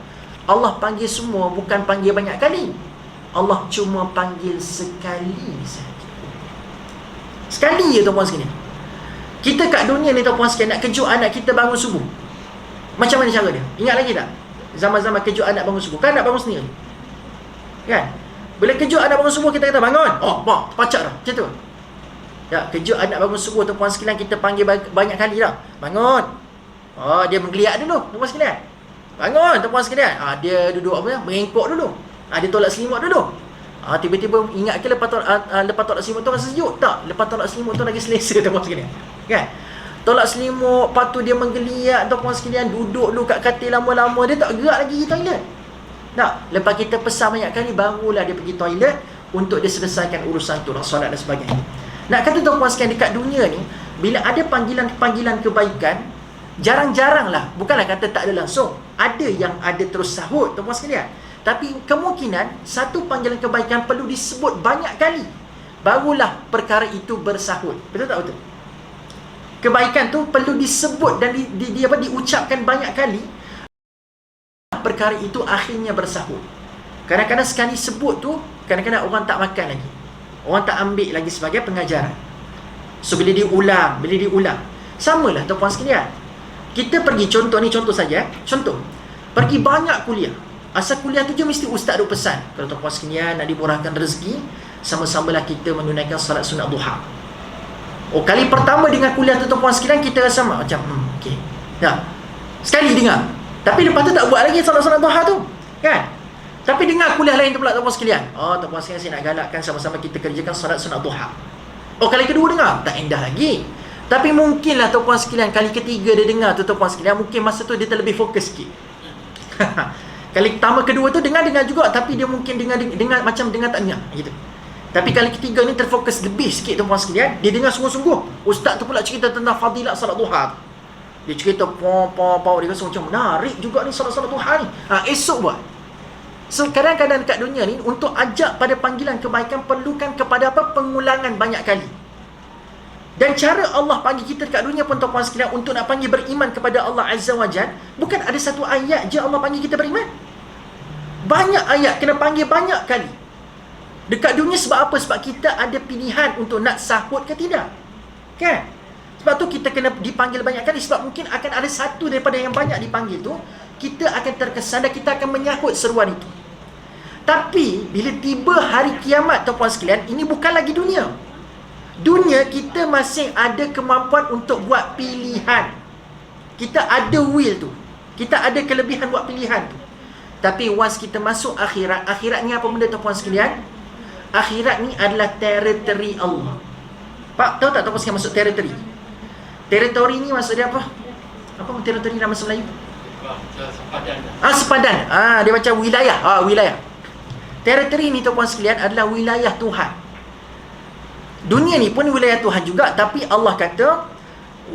Allah panggil semua, bukan panggil banyak kali. Allah cuma panggil sekali saja. Sekali je tuan-puan sekalian. Kita kat dunia ni tuan-puan sekalian, nak kejut anak kita bangun subuh, macam mana cara dia? Ingat lagi tak? Zaman-zaman kejut anak bangun subuh, kan nak bangun sendiri kan? Bila kejut anak bangun subuh, kita kata bangun, oh pacak dah, macam tu. Ya, kejut anak bangun subuh tuan-puan sekalian, kita panggil banyak kali dah. Bangun. Oh, dia menggeliat dulu tuan-puan sekalian. Bangun tuan-puan sekalian. Dia duduk apa ya? Merengkok dulu. Dia tolak selimut dulu. Tiba-tiba ingat ke lepas tolak selimut tu rasa sejuk? Tak. Lepas tolak selimut tu lagi selesa tuan-puan sekalian. Kan? Tolak selimut, lepas tu dia menggeliat tuan-puan sekalian, duduk dulu kat katil lama-lama, dia tak gerak lagi pergi toilet. Tak. Lepas kita pesan banyak kali, barulah dia pergi toilet untuk dia selesaikan urusan tu, nak solat dan sebagainya. Nak kata tuan-puan sekalian, dekat dunia ni, bila ada panggilan-panggilan kebaikan, jarang-jarang lah, bukanlah kata tak ada langsung, ada yang ada terus sahut tuan-puan sekalian. Tapi kemungkinan satu panggilan kebaikan perlu disebut banyak kali, barulah perkara itu bersahut. Betul tak betul? Kebaikan tu perlu disebut dan diucapkan banyak kali, perkara itu akhirnya bersahut. Kadang-kadang sekali sebut tu, kadang-kadang orang tak makan lagi, orang tak ambil lagi sebagai pengajaran. So bila diulang, samalah tuan-puan sekalian. Kita pergi, contoh saja, contoh, pergi banyak kuliah. Asal kuliah tu je mesti ustaz duk pesan, kalau tuan-puan sekalian nak dimurahkan rezeki, sama-samalah kita menunaikan salat sunat duha. Oh, kali pertama dengar kuliah tu tuan-tuan sekalian, kita rasa macam okey. Dah. Sekali dengar. Tapi lepas tu tak buat lagi salat sunat duha tu. Kan? Tapi dengar kuliah lain tu pula tuan-tuan sekalian. Oh, tuan-tuan sekalian, saya nak galakkan sama-sama kita kerjakan salat sunat duha. Oh, kali kedua dengar, tak indah lagi. Tapi mungkinlah tuan-tuan sekalian, kali ketiga dia dengar tu tuan-tuan sekalian, mungkin masa tu dia terlebih fokus sikit. Kali pertama kedua tu dengar juga, tapi dia mungkin dengar macam dengar tak dengar gitu. Tapi kali ketiga ni terfokus lebih sikit tuan-tuan sekalian, dia dengar sungguh-sungguh. Ustaz tu pula cerita tentang fadilat salat duha. Dia cerita dia rasa macam menarik juga ni salat duha ni. Esok buat. So kadang-kadang dekat dunia ni, untuk ajak pada panggilan kebaikan perlukan kepada apa? Pengulangan banyak kali. Dan cara Allah panggil kita dekat dunia pun tuan-tuan sekalian, untuk nak panggil beriman kepada Allah Azza wa Jal, bukan ada satu ayat je Allah panggil kita beriman. Banyak ayat, kena panggil banyak kali. Dekat dunia sebab apa? Sebab kita ada pilihan untuk nak sahut ke tidak. Kan? Sebab tu kita kena dipanggil banyak kali. Sebab mungkin akan ada satu daripada yang banyak dipanggil tu, kita akan terkesan dan kita akan menyahut seruan itu. Tapi bila tiba hari kiamat tuan-tuan sekalian, ini bukan lagi dunia. Dunia kita masih ada kemampuan untuk buat pilihan. Kita ada will tu. Kita ada kelebihan buat pilihan tu. Tapi once kita masuk akhirat, akhirat ni apa benda tuan-tuan sekalian? Akhirat ni adalah teritori Allah. Pak, tahu tak tuan-tuan sekalian masuk teritori? Teritori ni maksud dia apa? Apa teritori dalam bahasa Melayu? Sepadan. Sepadan. Dia macam wilayah. Wilayah. Teritori ni tuan-tuan sekalian adalah wilayah Tuhan. Dunia ni pun wilayah Tuhan juga, tapi Allah kata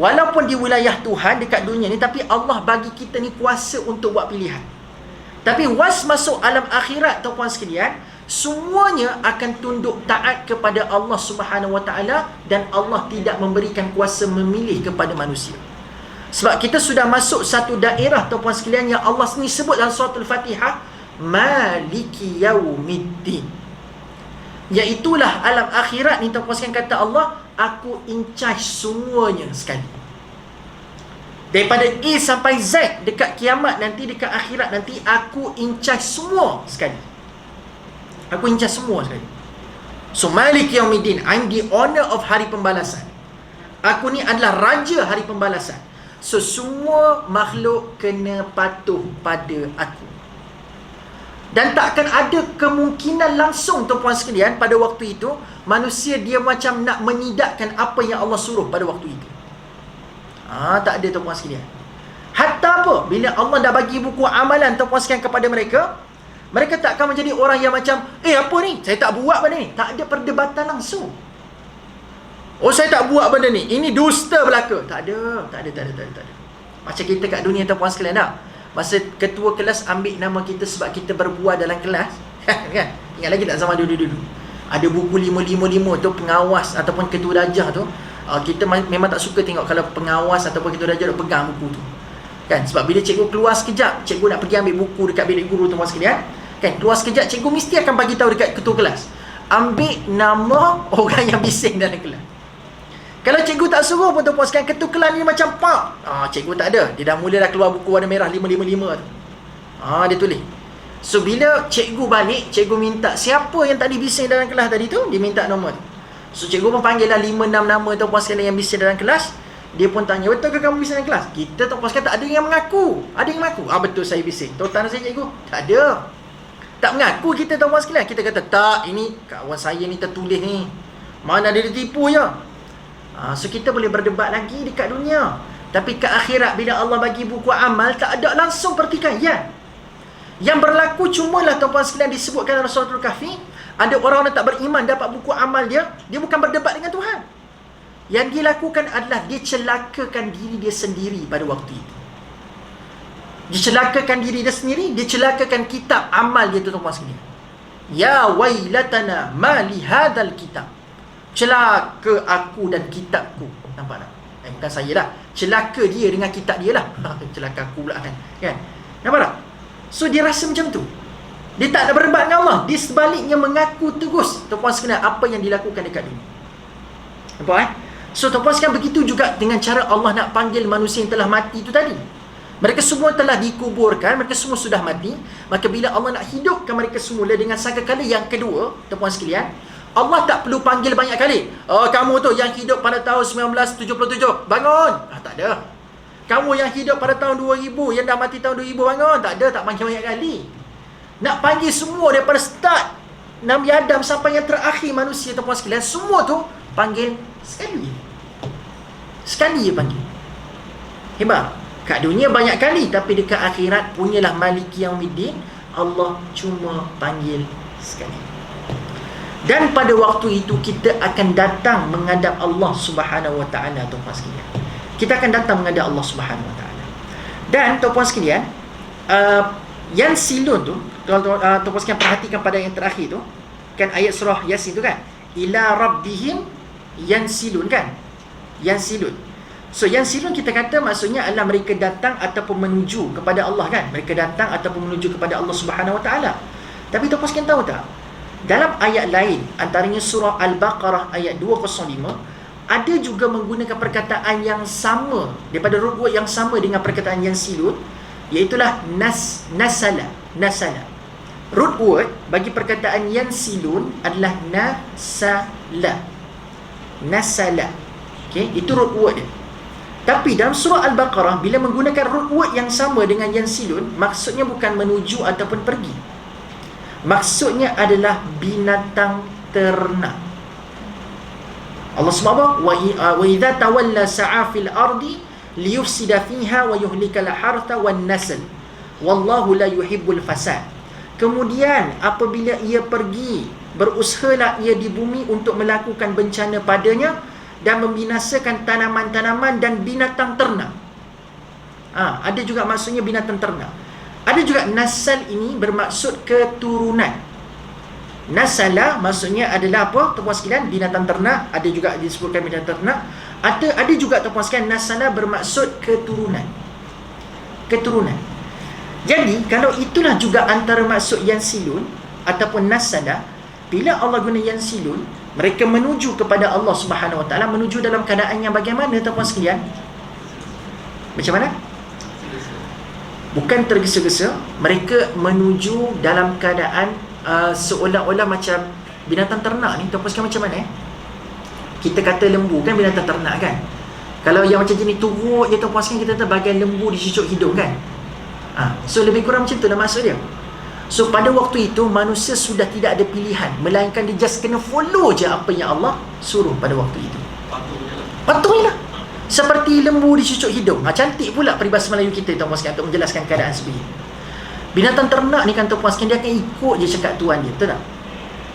walaupun di wilayah Tuhan dekat dunia ni, tapi Allah bagi kita ni kuasa untuk buat pilihan. Tapi once masuk alam akhirat tuan-tuan sekalian, semuanya akan tunduk taat kepada Allah Subhanahu Wa Taala, dan Allah tidak memberikan kuasa memilih kepada manusia. Sebab kita sudah masuk satu daerah tuan-tuan sekalian yang Allah sendiri sebut dalam surah Al-Fatihah, Maliki Yaumiddin. Iaitulah alam akhirat ni tuan-tuan sekalian, kata Allah, aku in charge semuanya sekali. Daripada A sampai Z dekat kiamat nanti, dekat akhirat nanti, aku in charge semua sekali. Aku in charge semua sekali. So Maliki Yaumiddin, I'm the owner of hari pembalasan. Aku ni adalah raja hari pembalasan. So semua makhluk kena patuh pada aku. Dan takkan ada kemungkinan langsung tuan-puan sekalian pada waktu itu manusia dia macam nak menidakkan apa yang Allah suruh pada waktu itu. Tak ada tuan-puan sekalian. Hatta apa? Bila Allah dah bagi buku amalan tuan-puan sekalian kepada mereka, mereka takkan menjadi orang yang macam, apa ni? Saya tak buat benda ni. Tak ada perdebatan langsung. Oh, saya tak buat benda ni. Ini dusta belaka. Tak ada. Macam kita kat dunia tuan-puan sekalian tak? Masa ketua kelas ambil nama kita sebab kita berbual dalam kelas, kan? Ingat lagi tak zaman dulu-dulu? Ada buku 555 tu, pengawas ataupun ketua darjah tu, kita memang tak suka tengok kalau pengawas ataupun ketua darjah duk pegang buku tu. Kan? Sebab bila cikgu keluar sekejap, cikgu nak pergi ambil buku dekat bilik guru tuan-tuan sekalian, kan? Keluar sekejap, cikgu mesti akan bagi tahu dekat ketua kelas, ambil nama orang yang bising dalam kelas. Kalau cikgu tak suruh pun tuan-puan sekalian, ketua kelas ni macam pak. Cikgu tak ada. Dia dah mula dah keluar buku warna merah 555 tu. Dia tulis. So bila cikgu balik, cikgu minta siapa yang tadi bising dalam kelas tadi tu, dia minta nombor tu. So cikgu pun panggil lah 5-6 nama tuan-puan sekalian yang bising dalam kelas. Dia pun tanya, betul ke kamu bising dalam kelas? Kita tuan-puan sekalian tak ada yang mengaku. Ada yang mengaku. Betul saya bising. Tahu tanda saya cikgu? Tak ada. Tak mengaku kita tuan-puan sekalian. Kita kata, tak, ini kawan saya ni tertulis ni. Mana dia tipu je. So kita boleh berdebat lagi dekat dunia. Tapi ke akhirat bila Allah bagi buku amal, tak ada langsung pertikaian. Yang berlaku cumalah tuan-puan sekalian disebutkan dalam surah Al-Kahfi, ada orang yang tak beriman dapat buku amal dia bukan berdebat dengan Tuhan. Yang dilakukan adalah dia celakakan diri dia sendiri pada waktu itu. Dia celakakan diri dia sendiri, dia celakakan kitab amal dia tuan-puan sekalian. Ya wailatana ma li hadzal kitab. Celaka aku dan kitabku. Nampak tak? Bukan saya lah. Celaka dia dengan kitab dia lah. Celaka aku pula kan. Nampak tak? So dia rasa macam tu. Dia tak ada berdebat dengan Allah. Dia sebaliknya mengaku terus tuan-puan sekalian apa yang dilakukan dekat dunia. Nampak So tuan-puan sekalian, begitu juga dengan cara Allah nak panggil manusia yang telah mati itu tadi. Mereka semua telah dikuburkan, mereka semua sudah mati. Maka bila Allah nak hidupkan mereka semula dengan sangkakala yang kedua, tuan-puan sekalian, Allah tak perlu panggil banyak kali. Oh, kamu tu yang hidup pada tahun 1977, bangun. Tak ada. Kamu yang hidup pada tahun 2000, yang dah mati tahun 2000, bangun. Tak ada, tak panggil banyak kali. Nak panggil semua daripada start Nabi Adam sampai yang terakhir manusia, tuan-tuan sekalian, semua tu panggil sekali. Sekali je panggil. Hebat. Kat dunia banyak kali, tapi dekat akhirat punyalah Maliki Yaumiddin, Allah cuma panggil sekali. Dan pada waktu itu kita akan datang menghadap Allah Subhanahu Wa Taala, tuan-tuan sekalian. Kita akan datang menghadap Allah Subhanahu Wa Taala. Dan tuan-tuan sekalian, yang silun tu, kalau tuan-tuan sekalian perhatikan pada yang terakhir tu, kan ayat surah Yasin tu kan, ila rabbihim yansilun kan, yansilun. So yansilun kita kata maksudnya adalah mereka datang ataupun menuju kepada Allah kan, mereka datang ataupun menuju kepada Allah Subhanahu Wa Taala. Tapi tuan-tuan sekalian tahu tak, dalam ayat lain, antaranya surah Al-Baqarah ayat 205, ada juga menggunakan perkataan yang sama, daripada root word yang sama dengan perkataan yansilun, iaitulah nasala. Root word bagi perkataan yansilun adalah nasala. Okay, itu root word dia. Tapi dalam surah Al-Baqarah, bila menggunakan root word yang sama dengan yansilun, maksudnya bukan menuju ataupun pergi. Maksudnya adalah binatang ternak. Allah SWT, wa idza tawalla sa'a fil ardi liyufsida fiha wa yuhlikal hartha wan nasl wallahu la yuhibbul fasad. Kemudian apabila ia pergi, berusahalah ia di bumi untuk melakukan bencana padanya dan membinasakan tanaman-tanaman dan binatang ternak. Ada juga maksudnya binatang ternak. Ada juga nasal ini bermaksud keturunan. Nasala maksudnya adalah apa? Tuan-tuan sekalian, binatang ternak. Ada juga disebutkan binatang ternak. Ada juga tuan-tuan sekalian, nasala bermaksud keturunan. Keturunan. Jadi kalau itulah juga antara maksud yansilun ataupun nasala, bila Allah guna yansilun, mereka menuju kepada Allah Subhanahu Wa Taala, menuju dalam keadaan yang bagaimana tuan-tuan sekalian? Macam mana? Bukan tergesa-gesa, mereka menuju dalam keadaan seolah-olah macam binatang ternak ni. Tuan-tuan sekalian, macam mana kita kata lembu kan binatang ternak kan. Kalau yang macam jenis turut je tuan-tuan sekalian, kita kata bahagian lembu dicucuk hidung kan. So lebih kurang macam tu lah maksud dia. So pada waktu itu manusia sudah tidak ada pilihan, melainkan dia just kena follow je apa yang Allah suruh pada waktu itu. Patuhilah. Seperti lembu dicucuk hidung. Cantik pula peribahasa Melayu kita tuan-tuan sekalian untuk menjelaskan keadaan sebegini. Binatang ternak ni kan tuan-tuan sekalian, dia akan ikut je cakap tuan dia, betul tak?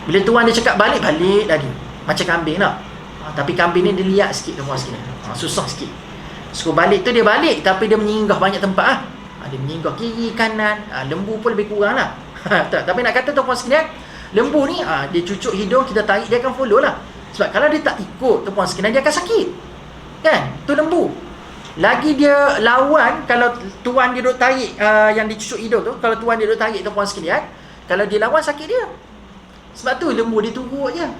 Bila tuan dia cakap balik, balik lagi. Macam kambing lah. Tapi kambing ni dia liat sikit tuan-tuan sekalian. Susah sikit. So balik tu dia balik, tapi dia menyinggah banyak tempat dia menyinggah kiri, kanan. Lembu pun lebih kurang lah. Tapi nak kata tuan-tuan sekalian, lembu ni dia cucuk hidung, kita tarik, dia akan follow lah. Sebab kalau dia tak ikut tuan-tuan sekalian, dia akan sakit kan? Tu lembu. Lagi dia lawan, kalau tuan dia duk tarik yang dicucuk hidung tu, kalau tuan dia duk tarik tuan-tuan sekalian, kalau dia lawan, sakit dia. Sebab tu lembu dia turut je.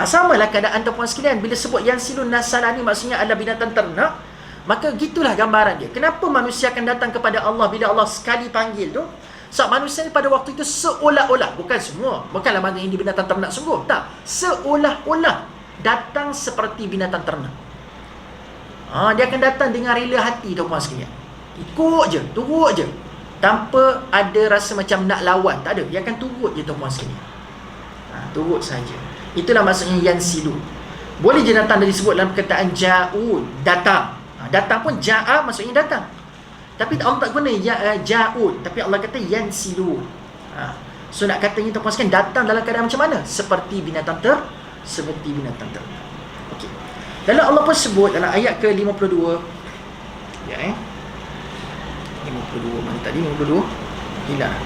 Samalah keadaan tuan-tuan sekalian. Bila sebut yansilun nasala ni maksudnya adalah binatang ternak, maka gitulah gambaran dia. Kenapa manusia akan datang kepada Allah bila Allah sekali panggil tu? Sebab manusia ni pada waktu itu seolah-olah, bukan semua, bukanlah bagi ini binatang ternak sungguh, tak, seolah-olah datang seperti binatang ternak. Dia akan datang dengan rela hati tuan-tuan sekalian. Ikut je, turut je, tanpa ada rasa macam nak lawan, tak ada. Dia akan turut je tuan-tuan sekalian. Turut saja. Itulah maksudnya yansilun. Boleh je datang dari sebut dalam perkataan ja'ud, datang. Datang pun ja'a maksudnya datang. Tapi Allah tak guna ja'ud, tapi Allah kata yansilun. So nak katanya tuan-tuan sekalian, datang dalam keadaan macam mana? Seperti binatang ternak. Okey. Lalu Allah pun sebut dalam ayat ke-52. 52 mana tadi? 52 hilang.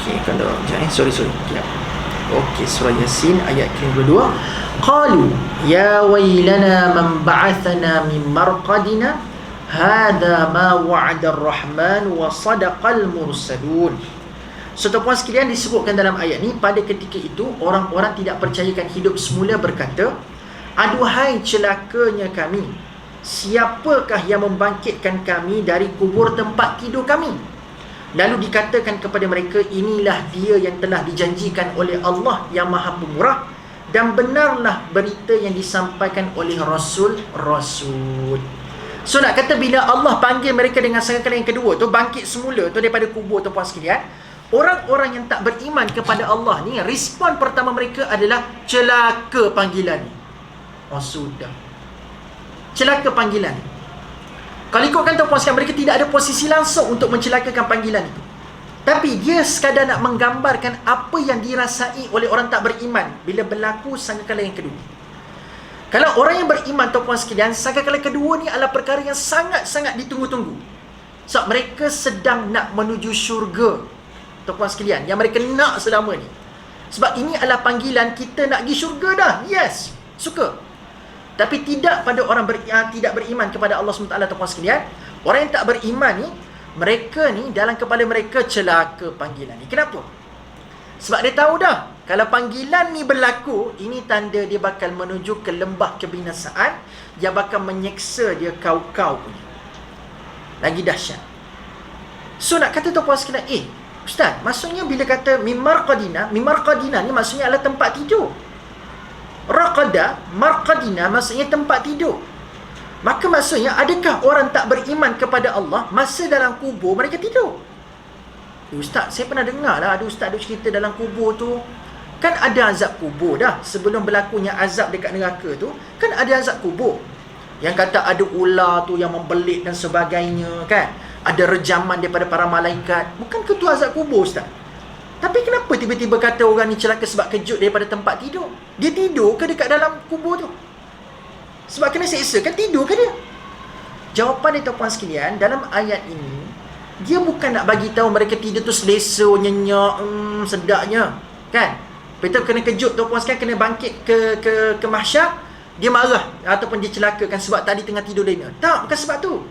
Okey, kalau sorry. Okey, surah Yasin ayat ke-52. Qalu ya wailana man ba'athana min marqadina hadha ma wa'ada ar-rahman wa sadaqal mursalun. So tuan-tuan sekalian, disebutkan dalam ayat ni, pada ketika itu orang-orang tidak percayakan hidup semula berkata, aduhai celakanya kami, siapakah yang membangkitkan kami dari kubur tempat tidur kami? Lalu dikatakan kepada mereka, inilah dia yang telah dijanjikan oleh Allah yang Maha Pemurah, dan benarlah berita yang disampaikan oleh Rasul-Rasul. So nak kata bila Allah panggil mereka dengan sangkakala yang kedua tu, bangkit semula tu daripada kubur tu puan sekalian, orang-orang yang tak beriman kepada Allah ni, respon pertama mereka adalah celaka panggilan ni. Oh sudah, celaka panggilan ni. Kalau ikutkan tuan-puan sekalian, mereka tidak ada posisi langsung untuk mencelakakan panggilan itu. Tapi dia sekadar nak menggambarkan apa yang dirasai oleh orang tak beriman bila berlaku sangkakala yang kedua. Kalau orang yang beriman tuan-puan sekalian, sangkakala kedua ni adalah perkara yang sangat-sangat ditunggu-tunggu. Sebab mereka sedang nak menuju syurga tuan-puan sekalian, yang mereka nak selama ni. Sebab ini adalah panggilan kita nak pergi syurga dah. Yes, suka. Tapi tidak pada orang tidak beriman kepada Allah SWT tuan-puan sekalian. Orang yang tak beriman ni, mereka ni dalam kepala mereka celaka panggilan ni. Kenapa? Sebab dia tahu dah, kalau panggilan ni berlaku, ini tanda dia bakal menuju ke lembah kebinasaan yang bakal menyeksa dia kau-kau punya. Lagi dahsyat. So nak kata tuan-puan sekalian, Ustaz, maksudnya bila kata mimar qadina ni maksudnya adalah tempat tidur. Raqada, marqadina maksudnya tempat tidur. Maka maksudnya, adakah orang tak beriman kepada Allah masa dalam kubur mereka tidur? Ustaz, saya pernah dengar lah ada ustaz ada cerita dalam kubur tu, kan ada azab kubur dah. Sebelum berlakunya azab dekat neraka tu, kan ada azab kubur. Yang kata ada ular tu yang membelit dan sebagainya, kan? Ada rejaman daripada para malaikat. Bukan tu azab kubur, Ustaz? Tapi kenapa tiba-tiba kata orang ni celaka sebab kejut daripada tempat tidur? Dia tidur ke dekat dalam kubur tu? Sebab kena seksa kan, tidur ke dia? Jawapan dia tuan-puan sekalian, dalam ayat ini, dia bukan nak bagi tahu mereka tidur tu selesa, nyenyak, sedapnya, kan? Betul, kena kejut tuan-puan sekalian, kena bangkit ke mahsyar, dia marah ataupun dia celakakan sebab tadi tengah tidur dia. Tak, bukan sebab tu.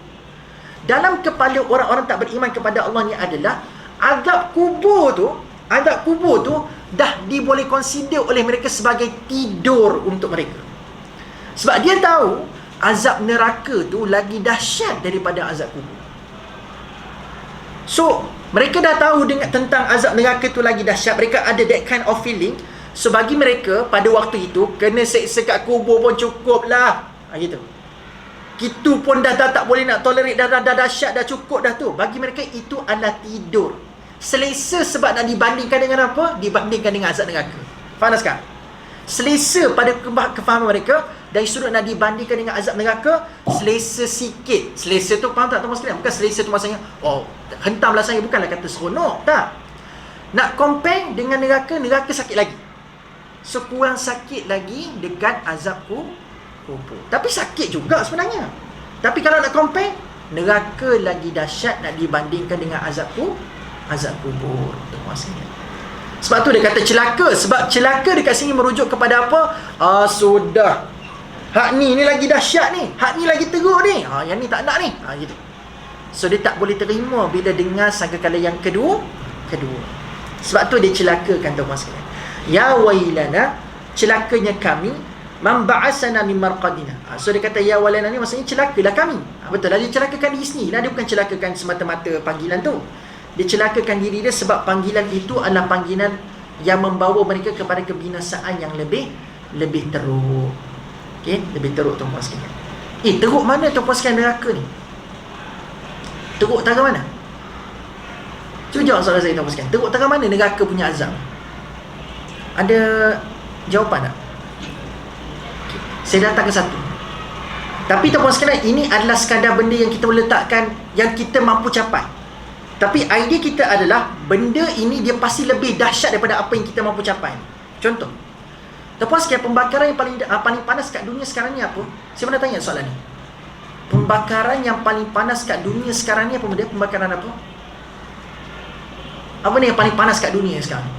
Dalam kepala orang-orang tak beriman kepada Allah ni adalah azab kubur tu dah diboleh consider oleh mereka sebagai tidur untuk mereka. Sebab dia tahu azab neraka tu lagi dahsyat daripada azab kubur. So, mereka dah tahu tentang azab neraka tu lagi dahsyat. Mereka ada that kind of feeling. So, bagi mereka pada waktu itu, kena seksa kat kubur pun cukup lah. Gitu. Itu pun dah tak boleh nak tolerate, dah dahsyat, dah cukup dah tu. Bagi mereka itu adalah tidur. Selesa sebab nak dibandingkan dengan apa? Dibandingkan dengan azab neraka. Faham tak sekarang? Selesa pada kefahaman mereka, dari sudut nak dibandingkan dengan azab neraka, selesa sikit. Selesa tu faham tak teman sekalian? Bukan selesa tu maksudnya, oh, hentamlah saya, bukanlah kata seronok. Tak. Nak compare dengan neraka, neraka sakit lagi. So, kurang sakit lagi dekat azab kubur. Tapi sakit juga sebenarnya. Tapi kalau nak compare, neraka lagi dahsyat nak dibandingkan dengan azab kubur. Sebab tu dia kata celaka. Sebab celaka dekat sini merujuk kepada apa? Sudah. Hak ni lagi dahsyat ni. Hak ni lagi teruk ni. Yang ni tak nak ni. Gitu. So dia tak boleh terima bila dengar sangkakala yang kedua. Sebab tu dia celakakan tuan-tuan sekalian. Ya wailana, celakanya kami, man ba'asana min marqadina. So dia kata ya wailana ni maksudnya celakalah kami. Betul lah, dia celakakan diri sendiri lah. Dia bukan celakakan semata-mata panggilan tu. Dia celakakan diri dia sebab panggilan itu adalah panggilan yang membawa mereka kepada kebinasaan yang lebih teruk. Okey, lebih teruk tuan-puan sekalian. Teruk mana tuan-puan sekalian neraka ni? Teruk tara mana? Cuba jawab soalan saya tuan-puan sekalian. Teruk tara mana neraka punya azab? Ada jawapan tak? Okay. Saya datang ke satu. Tapi tuan-puan sekalian, ini adalah sekadar benda yang kita boleh letakkan, yang kita mampu capai. Tapi idea kita adalah benda ini dia pasti lebih dahsyat daripada apa yang kita mampu capai. Contoh, tuan-puan sekalian, pembakaran yang paling panas kat dunia sekarang ni apa? Saya pernah tanya soalan ni. Pembakaran yang paling panas kat dunia sekarang ni apa benda? Pembakaran apa? Apa ni yang paling panas kat dunia sekarang?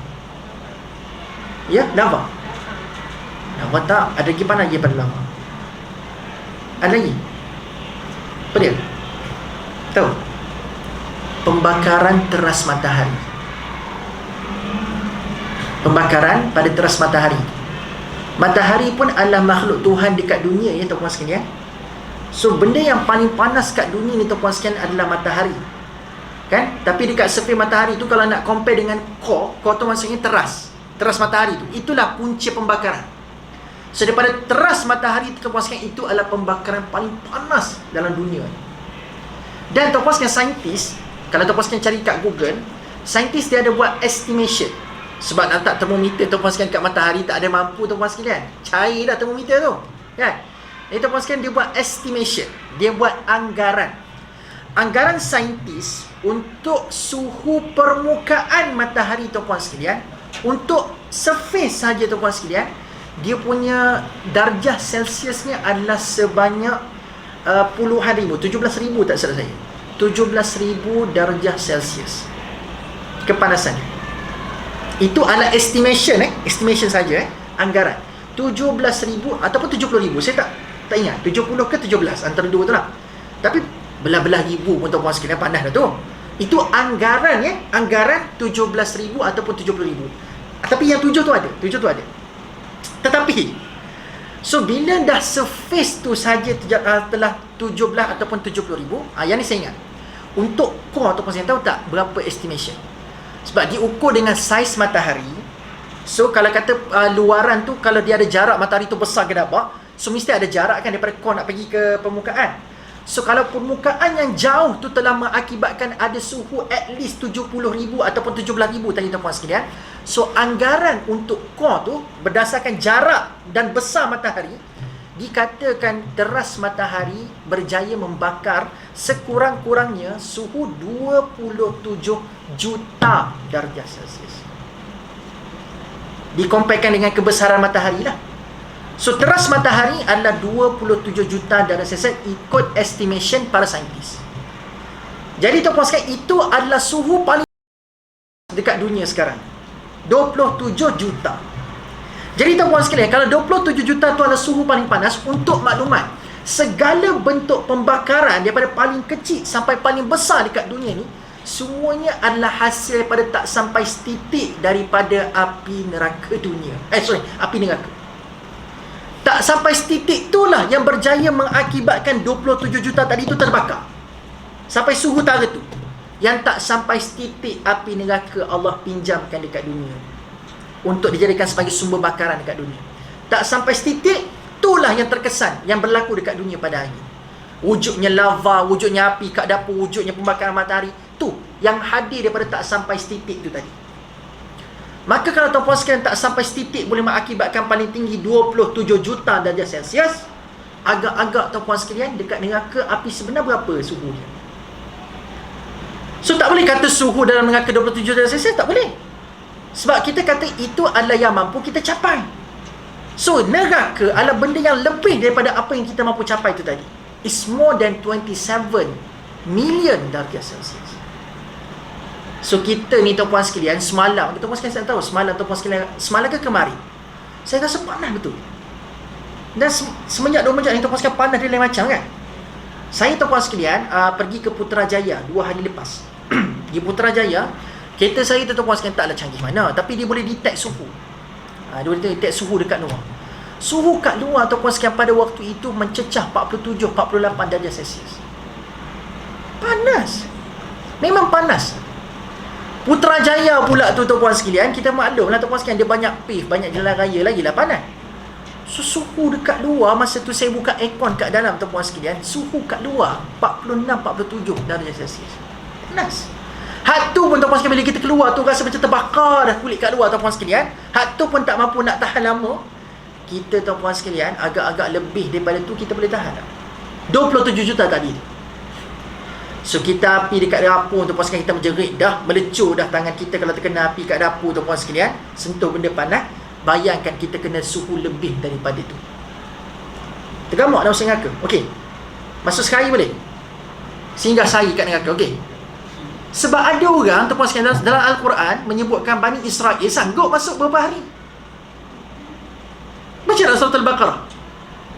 Ya, lava. Lava tak? Ada lagi panas lagi pada lava? Ada lagi? Apa dia? Tahu? Pembakaran teras matahari. Pembakaran pada teras matahari. Matahari pun adalah makhluk Tuhan dekat dunia ya tuan-puan sekalian. So benda yang paling panas kat dunia ni tuan-puan sekalian adalah matahari. kan? Tapi dekat surface matahari tu, kalau nak compare dengan core tu maksudnya teras matahari tu, itulah punca pembakaran. So daripada teras matahari tu, tuan-tuan sekalian, itu adalah pembakaran paling panas dalam dunia. Dan tuan-tuan sekalian, saintis, kalau tuan-tuan sekalian cari kat Google, saintis dia ada buat estimation. Sebab nak letak termometer tuan-tuan sekalian kat matahari tak ada mampu tuan-tuan sekalian, cair dah termometer tu, kan? Jadi tuan-tuan sekalian, dia buat estimation, dia buat anggaran saintis untuk suhu permukaan matahari tuan-tuan sekalian, untuk surface saja tuan-tuan sekalian, dia punya darjah Celsiusnya adalah sebanyak puluhan ribu, 17,000 tak salah saya, 17,000 darjah Celsius kepanasan. Itu adalah estimation saja, anggaran 17,000 ataupun 70,000, saya tak ingat 70 ke 17, antara dua tu lah. Tapi belah-belah ribu pun tuan-tuan sekalian, panas dah tu. Itu anggaran, anggaran 17,000 ataupun 70,000. Tapi yang 7 tu ada. Tetapi so bila dah surface tu saja telah 17 ataupun 70,000, yang ni saya ingat. Untuk core tuan-tuan sekalian, tahu tak berapa estimation? Sebab diukur dengan saiz matahari. So kalau kata luaran tu, kalau dia ada jarak matahari tu besar ke dabak, so mesti ada jarak kan daripada core nak pergi ke permukaan. So kalau permukaan yang jauh tu telah mengakibatkan ada suhu at least 70,000 ataupun 17,000 tadi tuan-tuan sekalian, so anggaran untuk core tu berdasarkan jarak dan besar matahari, dikatakan teras matahari berjaya membakar sekurang-kurangnya suhu 27 juta darjah Celsius. Dikomparekan dengan kebesaran matahari lah. So teras matahari adalah 27 juta darjah Celsius ikut estimation para saintis. Jadi tuan-tuan sekalian, itu adalah suhu paling dekat dunia sekarang, 27 juta. Jadi tuan-tuan sekalian, kalau 27 juta tu adalah suhu paling panas, untuk maklumat, segala bentuk pembakaran daripada paling kecil sampai paling besar dekat dunia ni, semuanya adalah hasil daripada tak sampai setitik daripada api neraka dunia. Api neraka. Tak sampai setitik itulah yang berjaya mengakibatkan 27 juta tadi tu terbakar sampai suhu tara tu. Yang tak sampai setitik api neraka Allah pinjamkan dekat dunia untuk dijadikan sebagai sumber bakaran dekat dunia. Tak sampai setitik, itulah yang terkesan, yang berlaku dekat dunia pada hari ini. Wujudnya lava, wujudnya api kat dapur, wujudnya pembakaran matahari, tu yang hadir daripada tak sampai setitik tu tadi. Maka kalau tuan-tuan sekalian, tak sampai setitik boleh mengakibatkan paling tinggi 27 juta darjah Celsius, agak-agak tuan-tuan sekalian, dekat neraka api sebenar berapa suhu dia? So tak boleh kata suhu dalam neraka 27 darjah Celsius, tak boleh. Sebab kita kata itu adalah yang mampu kita capai. So neraka adalah benda yang lebih daripada apa yang kita mampu capai itu tadi. It's more than 27 million darjah Celsius. So kita ni tuan-puan sekalian, semalam, tuan-puan sekalian saya tahu, semalam ke kemarin, saya rasa panas betul. Dan semenjak 2 jam ni tuan-puan sekalian, panas dia lain macam kan. Saya tuan-puan sekalian pergi ke Putrajaya 2 hari lepas. Di Putrajaya, kereta saya tu tuan-puan sekalian taklah canggih mana, tapi dia boleh detect suhu. Dia boleh detect suhu dekat luar. Suhu kat luar tuan-puan sekalian pada waktu itu mencecah 47-48 darjah Celsius. Panas. Memang panas. Putrajaya pula tu tuan-puan sekalian, kita maklumlah tuan-puan sekalian, dia banyak pave, banyak jalan raya, lagilah panas. So, suhu dekat luar, masa tu saya buka aircon kat dalam tuan-puan sekalian, suhu kat luar 46-47 darjah Celsius. Panas. Hak tu pun tuan-puan sekalian, bila kita keluar tu rasa macam terbakar dah kulit kat luar tuan-puan sekalian. Hak tu pun tak mampu nak tahan lama. Kita tuan-puan sekalian, agak-agak lebih daripada tu kita boleh tahan tak? 27 juta tadi tu. So kita api dekat dapur tuan-puan sekalian, kita menjerit dah, melecur dah tangan kita kalau terkena api kat dapur tuan-puan sekalian, sentuh benda panas. Bayangkan kita kena suhu lebih daripada tu. Tergamak dah usia neraka. Okey. Masuk sekali boleh? Singgah sehari kat neraka. Okey. Sebab ada orang tuan-puan sekalian, dalam Al-Quran menyebutkan Bani Israel sanggup masuk beberapa hari. Baca dalam surah Al-Baqarah.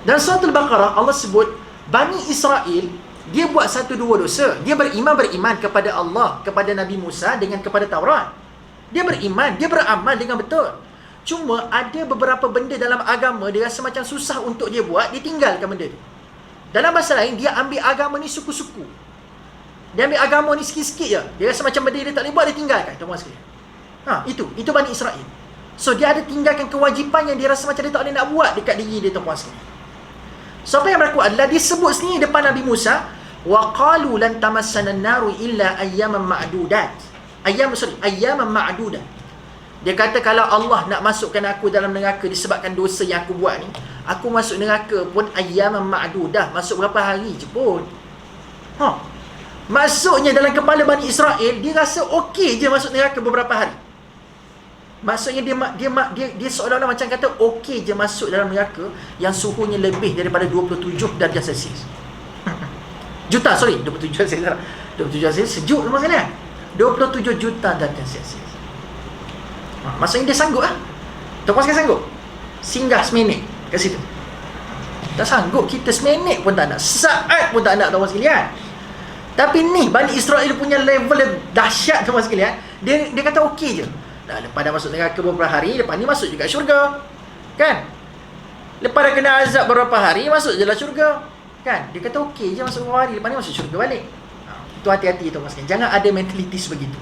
Dalam surah Al-Baqarah Allah sebut Bani Israel, dia buat satu dua dosa. Dia beriman kepada Allah, kepada Nabi Musa, dengan kepada Taurat. Dia beriman, dia beramal dengan betul. Cuma ada beberapa benda dalam agama dia rasa macam susah untuk dia buat, dia tinggalkan benda tu. Dalam bahasa lain, dia ambil agama ni suku-suku. Dia ambil agama ni sikit-sikit je. Dia rasa macam benda dia tak boleh buat, dia tinggalkan, tuan-tuan sekalian. Itu Bani Israel. So dia ada tinggalkan kewajipan yang dia rasa macam dia tak boleh nak buat dekat diri dia, tuan-tuan sekalian. So apa yang berlaku adalah dia sebut sendiri depan Nabi Musa, wa qalu lan tamassana an-naru illa ayyaman ma'dudat. Ayyaman ma'dudat. Dia kata kalau Allah nak masukkan aku dalam neraka disebabkan dosa yang aku buat ni, aku masuk neraka pun ayyaman ma'dudah, masuk berapa hari je pun. Maksudnya dalam kepala Bani Israel, dia rasa okey je masuk neraka beberapa hari. Maksudnya dia seolah-olah macam kata okey je masuk dalam neraka yang suhunya lebih daripada 27 darjah Celsius. 27 Celsius sejuk sama sekali. 27 juta darjah Celsius. Maksudnya dia sanggup lah. Tuan-tuan sekalian sanggup singgah seminit kat situ? Tak sanggup. Kita seminit pun tak nak, saat pun tak nak, tuan-tuan sekalian. Tapi ni Bani Israel punya level dahsyat, tuan-tuan sekalian. Dia kata okey je. Dah lepas dah masuk neraka beberapa hari, lepas ni masuk juga syurga. Kan? Lepas dah kena azab beberapa hari, masuk je lah syurga. Kan? Dia kata okey je masuk beberapa hari, lepas ni masuk syurga balik. Itu hati-hati, tuan-tuan sekalian. Jangan ada mentalitis begitu.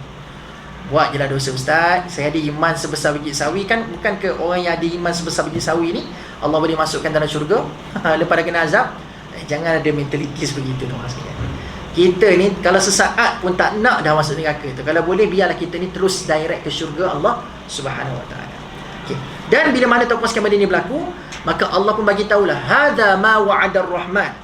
Buat je lah dosa, ustaz, saya ada iman sebesar biji sawi. Kan bukan ke orang yang ada iman sebesar biji sawi ni Allah boleh masukkan dalam syurga lepas dah kena azab? Jangan ada mentalitis begitu, tuan-tuan sekalian. Kita ni kalau sesaat pun tak nak dah masuk neraka tu. Kalau boleh biarlah kita ni terus direct ke syurga Allah Subhanahu Wa Taala. Okey. Dan bila mana tuan-tuan sekalian benda ni berlaku, maka Allah pun bagi tahulah, hadza ma wa'adar rahman.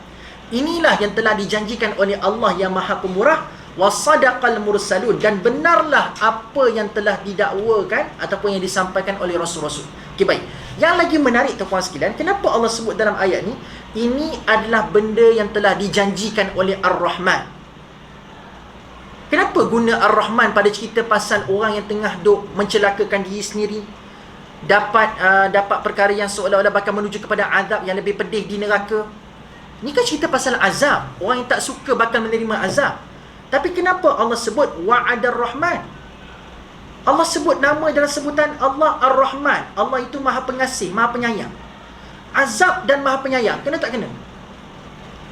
Inilah yang telah dijanjikan oleh Allah yang Maha Pemurah, wasadaqal mursalun, dan benarlah apa yang telah didakwakan ataupun yang disampaikan oleh rasul-rasul. Okey, baik. Yang lagi menarik tuan-tuan sekalian, kenapa Allah sebut dalam ayat ni ini adalah benda yang telah dijanjikan oleh Ar-Rahman? Kenapa guna Ar-Rahman pada cerita pasal orang yang tengah duk mencelakakan diri sendiri, dapat perkara yang seolah-olah bakal menuju kepada azab yang lebih pedih di neraka? Ni kan cerita pasal azab, orang yang tak suka bakal menerima azab. Tapi kenapa Allah sebut wa'adar Rahman? Allah sebut nama dalam sebutan Allah Ar-Rahman. Allah itu Maha Pengasih, Maha Penyayang. Azab dan Maha Penyayang, kena tak kena?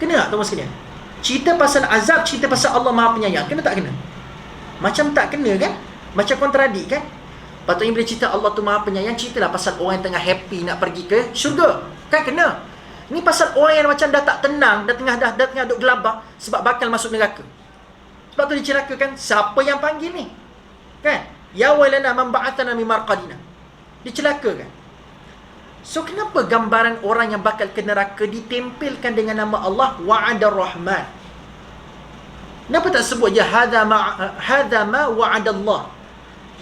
Kena tak, tuan-tuan sekalian? Cerita pasal azab, cerita pasal Allah Maha Penyayang, kena tak kena? Macam tak kena kan? Macam kontradik kan? Patutnya bila cerita Allah tu Maha Penyayang, ceritalah pasal orang yang tengah happy nak pergi ke syurga. Kan kena? Ni pasal orang yang macam dah tak tenang, dah tengah duk gelabah sebab bakal masuk neraka. Sebab tu dicelakakan. Siapa yang panggil ni? Kan? Ya wailana man ba'athana min marqadina. Dicelakakan. So kenapa gambaran orang yang bakal ke neraka ditempelkan dengan nama Allah wa'adar Rahman? Kenapa tak sebut je hadza ma wa'adallah?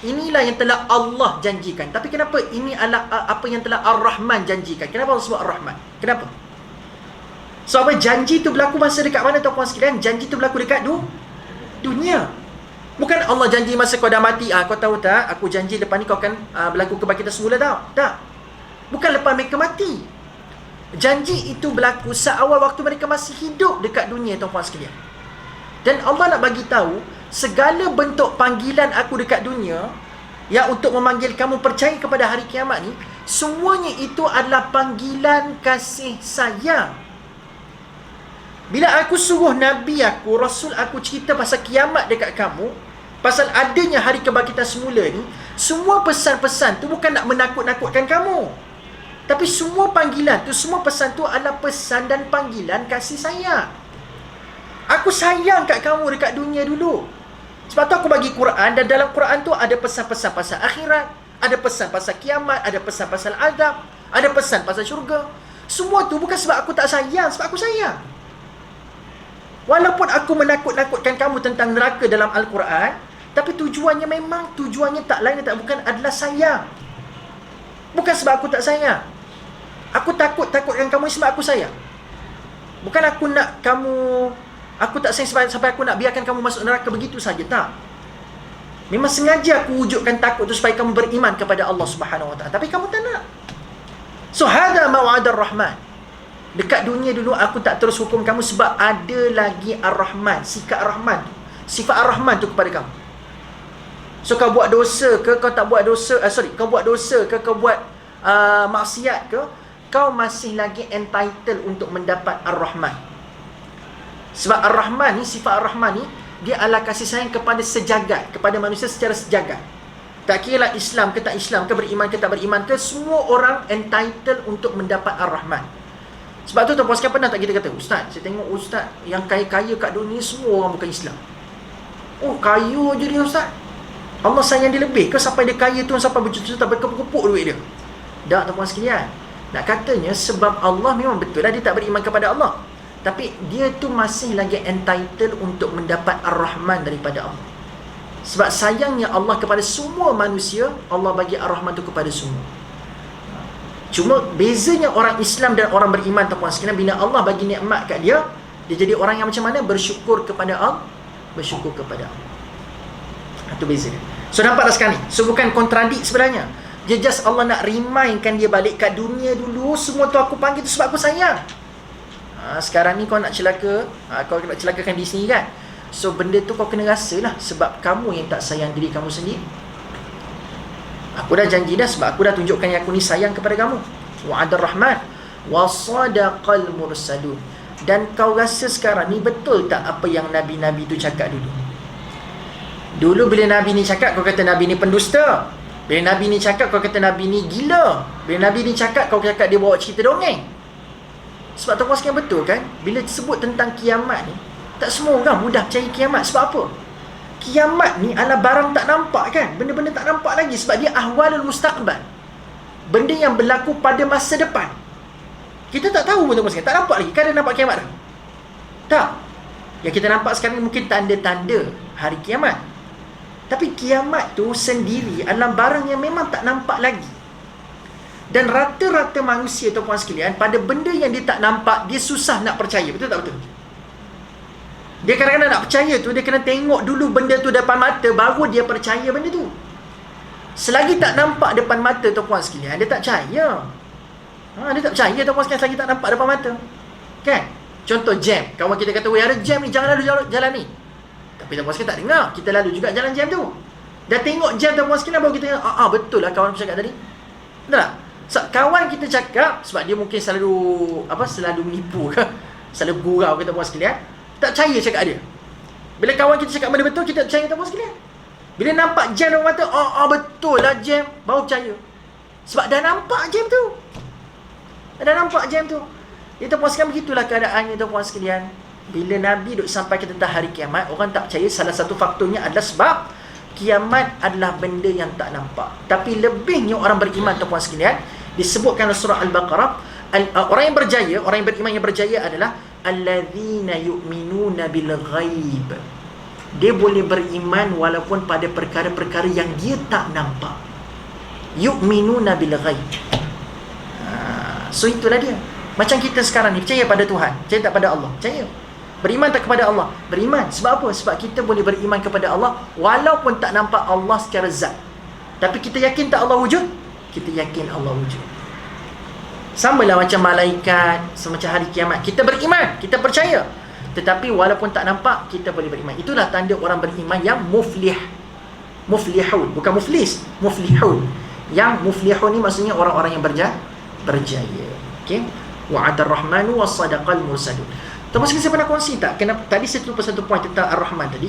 Inilah yang telah Allah janjikan. Tapi kenapa ini adalah apa yang telah Ar-Rahman janjikan? Kenapa Allah sebut Ar-Rahman? Kenapa? So apa janji tu berlaku masa dekat mana, tuan-tuan sekalian? Janji tu berlaku dekat dunia. Bukan Allah janji masa kau dah mati, kau tahu tak, aku janji lepas ni kau akan berlaku kebaikan semula. Tak. Bukan lepas mereka mati. Janji itu berlaku seawal waktu mereka masih hidup dekat dunia, tuan-tuan sekalian. Dan Allah nak bagi tahu segala bentuk panggilan aku dekat dunia yang untuk memanggil kamu percaya kepada hari kiamat ni, semuanya itu adalah panggilan kasih sayang. Bila aku suruh Nabi aku, Rasul aku cerita pasal kiamat dekat kamu, pasal adanya hari kebangkitan semula ni, semua pesan-pesan tu bukan nak menakut-nakutkan kamu. Tapi semua panggilan tu, semua pesan tu adalah pesan dan panggilan kasih sayang. Aku sayang kat kamu dekat dunia dulu. Sebab tu aku bagi Quran, dan dalam Quran tu ada pesan-pesan pasal akhirat, ada pesan pasal kiamat, ada pesan pasal azab, ada pesan pasal syurga. Semua tu bukan sebab aku tak sayang, sebab aku sayang. Walaupun aku menakut-nakutkan kamu tentang neraka dalam Al-Quran, tapi tujuannya tak lain tak bukan adalah sayang. Bukan sebab aku tak sayang. Aku takutkan kamu sebab aku sayang. Bukan aku nak kamu, aku tak sayang sampai aku nak biarkan kamu masuk neraka begitu saja, tak. Memang sengaja aku wujudkan takut tu supaya kamu beriman kepada Allah Subhanahu Wa Taala. Tapi kamu tak nak. So hadza maw'adar Rahman. Dekat dunia dulu aku tak terus hukum kamu sebab ada lagi Ar-Rahman, sifat Ar-Rahman tu. Sifat Ar-Rahman tu kepada kamu. So kau buat dosa ke, kau tak buat dosa, kau buat dosa ke, kau buat maksiat ke, kau masih lagi entitled untuk mendapat Ar-Rahman. Sebab Ar-Rahman ni, sifat Ar-Rahman ni dia adalah kasih sayang kepada sejagat, kepada manusia secara sejagat. Tak kira Islam ke tak Islam ke, beriman ke tak beriman ke, semua orang entitled untuk mendapat Ar-Rahman. Sebab tu tuan-puan sekalian, pernah tak kita kata, Ustaz, saya tengok Ustaz yang kaya-kaya kat dunia semua orang bukan Islam. Oh, kaya je dia Ustaz, Allah sayang dia lebih ke sampai dia kaya tu, sampai berjuta-juta berkepuk-kepuk duit dia? Tak tuan-puan sekalian. Nak katanya sebab Allah memang betul lah dia tak beriman kepada Allah, tapi dia tu masih lagi entitled untuk mendapat Ar-Rahman daripada Allah. Sebab sayangnya Allah kepada semua manusia, Allah bagi Ar-Rahman tu kepada semua. Cuma bezanya orang Islam dan orang beriman, tuan-puan sekalian, bila Allah bagi nikmat kat dia, dia jadi orang yang macam mana? Bersyukur kepada Allah. Bersyukur kepada Allah. Itu beza dia. So nampak dah sekarang ni. So bukan kontradik sebenarnya. Dia just Allah nak remindkan dia balik kat dunia dulu. Semua tu aku panggil tu sebab aku sayang. Sekarang ni kau nak celaka, kau nak celakakan diri sendiri kan. So benda tu kau kena rasalah, sebab kamu yang tak sayang diri kamu sendiri. Aku dah janji dah, sebab aku dah tunjukkan yang aku ni sayang kepada kamu. Wa'adar rahman wa sadaqal mursalun. Dan kau rasa sekarang ni betul tak apa yang Nabi-Nabi tu cakap dulu? Dulu bila Nabi ni cakap, kau kata Nabi ni pendusta. Bila Nabi ni cakap, kau kata Nabi ni gila. Bila Nabi ni cakap, kau cakap dia bawa cerita dongeng. Sebab tuan-tuan sekalian, betul kan? Bila disebut tentang kiamat ni, tak semua orang mudah percaya kiamat. Sebab apa? Kiamat ni adalah barang tak nampak kan? Benda-benda tak nampak lagi. Sebab dia ahwalul mustaqbal, benda yang berlaku pada masa depan. Kita tak tahu pun tuan-tuan sekalian. Tak nampak lagi. Kan ada nampak kiamat dah? Tak. Yang kita nampak sekarang ni mungkin tanda-tanda hari kiamat. Tapi kiamat tu sendiri adalah barang yang memang tak nampak lagi. Dan rata-rata manusia, tuan-puan sekalian, pada benda yang dia tak nampak, dia susah nak percaya. Betul tak betul? Dia kadang-kadang nak percaya tu, dia kena tengok dulu benda tu depan mata, baru dia percaya benda tu. Selagi tak nampak depan mata, tuan-puan sekalian, dia tak percaya. Dia tak percaya, tuan-puan sekalian, selagi tak nampak depan mata. Kan? Contoh jam. Kawan kita kata, weh ada jam ni, jangan lalu jalan ni. Tapi tuan-puan sekalian tak dengar. Kita lalu juga jalan jam tu. Dah tengok jam, tuan-puan sekalian, baru kita tengok, betul lah kawan aku cakap tadi. Betul tak? Kawan kita cakap, sebab dia mungkin selalu menipu ke, selalu gurau kita, tuan-puan sekalian, tak percaya cakap dia. Bila kawan kita cakap benda betul, kita percaya, tuan-puan sekalian. Bila nampak jam dalam mata, betul lah jam, baru percaya. Sebab dah nampak jam tu. Dah nampak jam tu. Dia, tuan-puan sekalian, begitulah keadaannya, tuan-puan sekalian. Bila Nabi duk sampai ke tentang hari kiamat, orang tak percaya. Salah satu faktornya adalah sebab kiamat adalah benda yang tak nampak. Tapi lebihnya orang beriman, tuan-puan sekalian, disebutkan dalam surah Al-Baqarah, orang yang berjaya, orang yang beriman yang berjaya adalah alladzina yu'minuna bil ghaib. Dia boleh beriman walaupun pada perkara-perkara yang dia tak nampak. Yu'minuna bil ghaib. So itulah dia. Macam kita sekarang ni, percaya pada Tuhan, percaya tak pada Allah? Percaya. Beriman tak kepada Allah? Beriman. Sebab apa? Sebab kita boleh beriman kepada Allah walaupun tak nampak Allah secara zat. Tapi kita yakin tak Allah wujud? Kita yakin Allah wujud. Samalah macam malaikat, semacam hari kiamat. Kita beriman, kita percaya. Tetapi walaupun tak nampak, kita boleh beriman. Itulah tanda orang beriman yang muflih. Muflihun, bukan muflis, muflihun. Yang muflihun ni maksudnya orang-orang yang berjaya. Okey. Wa'adar rahmanu was sadaqal mursalun. Terus saya pernah kongsi tak? Kenapa tadi saya terlupa satu point tentang Ar-Rahman tadi.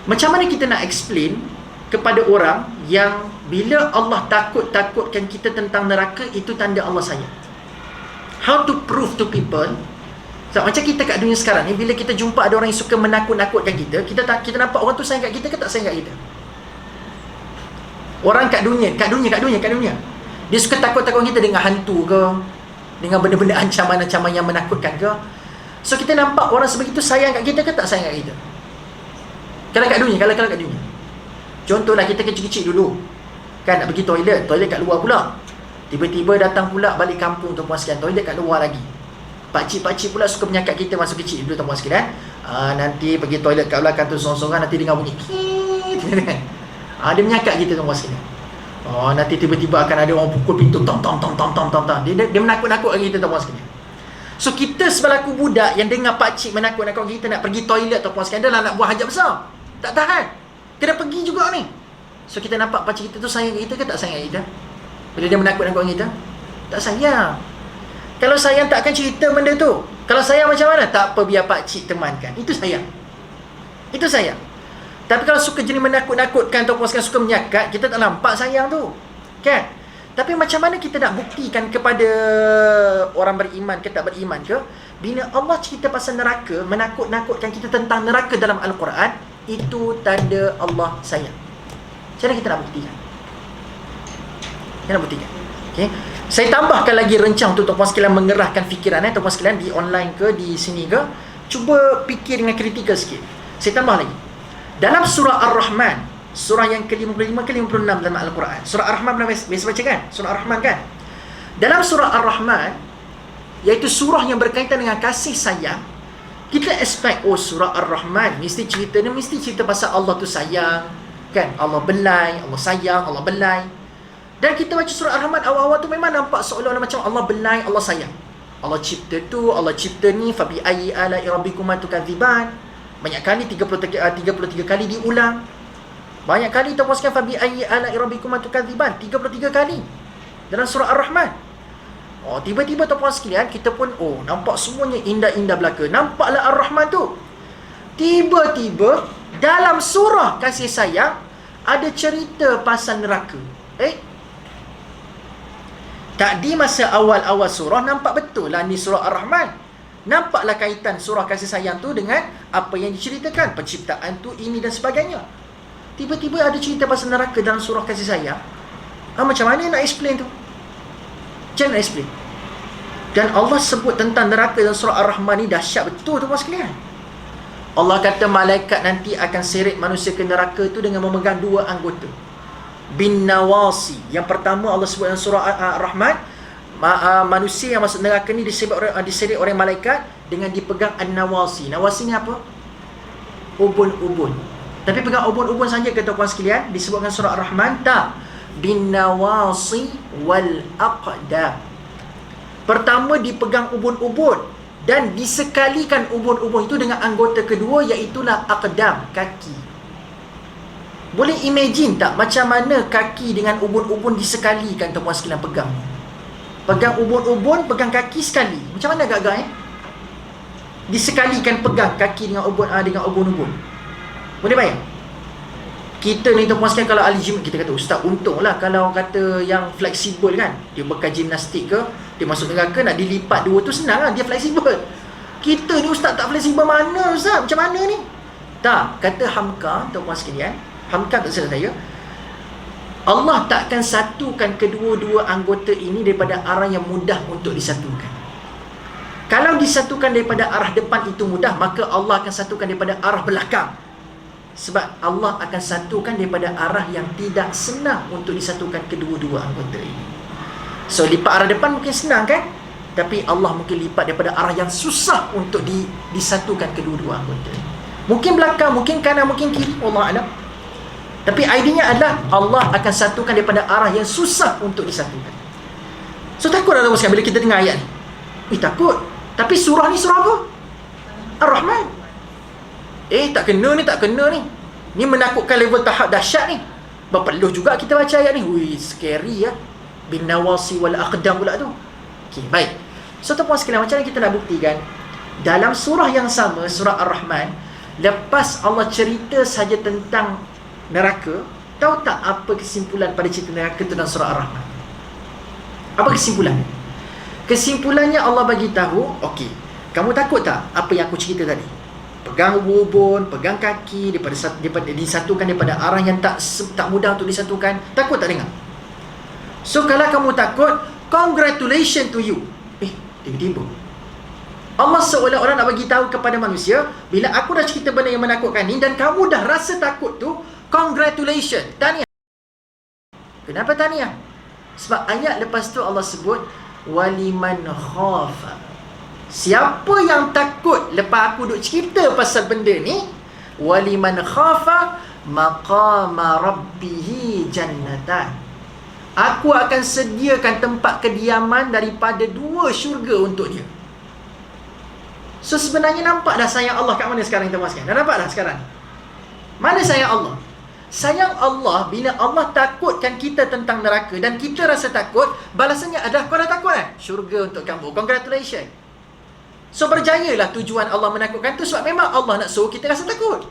Macam mana kita nak explain kepada orang yang bila Allah takutkan kita tentang neraka, itu tanda Allah sayang? How to prove to people? So, macam kita kat dunia sekarang ni, bila kita jumpa ada orang yang suka menakut-nakutkan kita, kita nampak orang tu sayang kat kita ke tak sayang kat kita? Orang kat dunia, dia suka takut-takut kita dengan hantu ke, dengan benda-benda ancaman-ancaman yang menakutkan ke. So kita nampak orang sebegitu sayang kat kita ke tak sayang kat kita? Kalau kat dunia, contohlah kita kecil-kecil dulu, kan nak pergi toilet kat luar pula. Tiba-tiba datang pula balik kampung, tuan-puan sekalian, toilet kat luar lagi. Pakcik-pakcik pula suka menyakat kita masa kecil dulu, tuan-puan sekalian. Nanti pergi toilet kat belakang tu sorang-sorang, nanti dengar bunyi kit. Dia menyakat kita, tuan-puan sekalian. Nanti tiba-tiba akan ada orang pukul pintu tong. Dia menakut-nakutkan kita, tuan-puan sekalian. So kita sebalaku budak yang dengar pakcik menakut-nakutkan kita nak pergi toilet, tuan-puan sekalian, dah nak buat hajat besar, tak tahan, kena pergi juga ni. So kita nampak pakcik kita tu sayang kat kita ke tak sayang kat kita? Bila dia menakut-nakutkan kita, tak sayang. Kalau sayang tak akan cerita benda tu. Kalau sayang macam mana? Tak apa, biar pakcik temankan. Itu sayang. Itu sayang. Tapi kalau suka jenis menakut-nakutkan ataupun suka menyakat, kita tak nampak sayang tu, kan? Tapi macam mana kita nak buktikan kepada orang beriman ke tak beriman ke, bila Allah cerita pasal neraka, menakut-nakutkan kita tentang neraka dalam Al-Quran, itu tanda Allah sayang. Macam mana kita nak buktikan? Kita nak buktikan. Okay? Saya tambahkan lagi rencang untuk tuan-tuan sekalian mengerahkan fikiran, tuan-tuan sekalian di online ke, di sini ke, cuba fikir dengan kritikal sikit. Saya tambah lagi. Dalam surah Ar-Rahman, surah yang ke-55 ke-56 dalam Al-Quran. Surah Ar-Rahman pernah biasa baca kan? Surah Ar-Rahman kan? Dalam surah Ar-Rahman, iaitu surah yang berkaitan dengan kasih sayang, kita expect, oh surah Ar-Rahman mesti cerita pasal Allah tu sayang, kan? Allah belai, Allah sayang, Allah belai. Dan kita baca surah Ar-Rahman awal-awal tu memang nampak seolah-olah macam Allah belai, Allah sayang. Allah cipta tu, Allah cipta ni, fabi ayyi ala'i rabbikuma tukadziban. Banyak kali 33 kali diulang. Banyak kali tuan-tuan sekalian, fabi ayyi ala'i rabbikuma tukadziban, 33 kali dalam surah Ar-Rahman. Oh, tiba-tiba tuan-tuan sekalian, kita pun nampak semuanya indah-indah belaka. Nampaklah Ar-Rahman tu. Tiba-tiba dalam surah kasih sayang ada cerita pasal neraka. Tadi masa awal-awal surah nampak betul lah ni surah Ar-Rahman. Nampaklah kaitan surah kasih sayang tu dengan apa yang diceritakan, penciptaan tu, ini dan sebagainya. Tiba-tiba ada cerita pasal neraka dalam surah kasih sayang. Macam mana nak explain tu? Macam mana nak explain? Dan Allah sebut tentang neraka dalam surah Ar-Rahman ni dahsyat betul tuan-tuan sekalian. Allah kata malaikat nanti akan seret manusia ke neraka tu dengan memegang dua anggota. Bin nawasi. Yang pertama Allah sebut dalam surah Ar-Rahman, manusia yang masuk neraka ni diseret oleh malaikat dengan dipegang an-nawasi. Nawasi ni apa? Ubun-ubun. Tapi pegang ubun-ubun saja ke tuan-tuan sekalian? Disebutkan surah Ar-Rahman tak? Bin nawasi wal aqdam. Pertama dipegang ubun-ubun dan disekalikan ubun-ubun itu dengan anggota kedua, iaitulah aqdam, kaki. Boleh imagine tak macam mana kaki dengan ubun-ubun disekalikan tuan-tuan sekalian pegang? Pegang ubun-ubun, pegang kaki sekali. Macam mana agak-agak disekalikan pegang kaki dengan ubun-ubun. Boleh bayang? Kita ni tuan-tuan sekalian, kalau ahli gym, kita kata ustaz untunglah kalau kata yang fleksibel kan, dia bekas gimnastik ke, dia masuk neraka nak dilipat dua tu senang lah, dia fleksibel. Kita ni ustaz tak fleksibel mana ustaz? Macam mana ni? Tak, kata Hamka tuan-tuan sekalian, Hamka tak salah saya, Allah takkan satukan kedua-dua anggota ini daripada arah yang mudah untuk disatukan. Kalau disatukan daripada arah depan itu mudah, maka Allah akan satukan daripada arah belakang. Sebab Allah akan satukan daripada arah yang tidak senang untuk disatukan kedua-dua anggota ini. So lipat arah depan mungkin senang kan? Tapi Allah mungkin lipat daripada arah yang susah untuk disatukan kedua-dua anggota ini. Mungkin belakang, mungkin kanan, mungkin kiri, wallahu a'lam. Tapi idenya adalah Allah akan satukan daripada arah yang susah untuk disatukan. So takut tak tuan-tuan bila kita dengar ayat ni? Takut. Tapi surah ni surah apa? Ar-Rahman. Tak kena ni. Ni menakutkan level tahap dahsyat ni. Berpeluh juga kita baca ayat ni. Scary ya. Bin nawasi wal aqdam pula tu. Okey, baik. So tuan-tuan sekalian, macam mana kita nak buktikan? Dalam surah yang sama, surah Ar-Rahman, lepas Allah cerita saja tentang neraka, tahu tak apa kesimpulan pada cerita neraka tu dalam surah Ar-Rahman? Apa kesimpulan? Kesimpulannya Allah bagi tahu, okey, kamu takut tak apa yang aku cerita tadi? Pegang ubun, pegang kaki, daripada disatukan daripada arah yang tak mudah untuk disatukan. Takut tak dengar? So kalau kamu takut, congratulations to you. Tiba-tiba Allah seolah-olah nak bagi tahu kepada manusia, bila aku dah cerita benda yang menakutkan ni dan kamu dah rasa takut tu, congratulations, tahniah. Kenapa tahniah? Sebab ayat lepas tu Allah sebut waliman khafa. Siapa yang takut lepas aku duk cerita pasal benda ni, waliman khafa maqama rabbih jannatan. Aku akan sediakan tempat kediaman daripada dua syurga untuk dia. So sebenarnya nampak dah sayang Allah kat mana sekarang, tuan-tuan sekalian? Dah nampak dah sekarang? Mana sayang Allah? Sayang Allah bila Allah takutkan kita tentang neraka dan kita rasa takut, balasannya adalah kau dah takut kan? Syurga untuk kamu. Congratulations. So berjayalah tujuan Allah menakutkan tu, sebab memang Allah nak suruh kita rasa takut.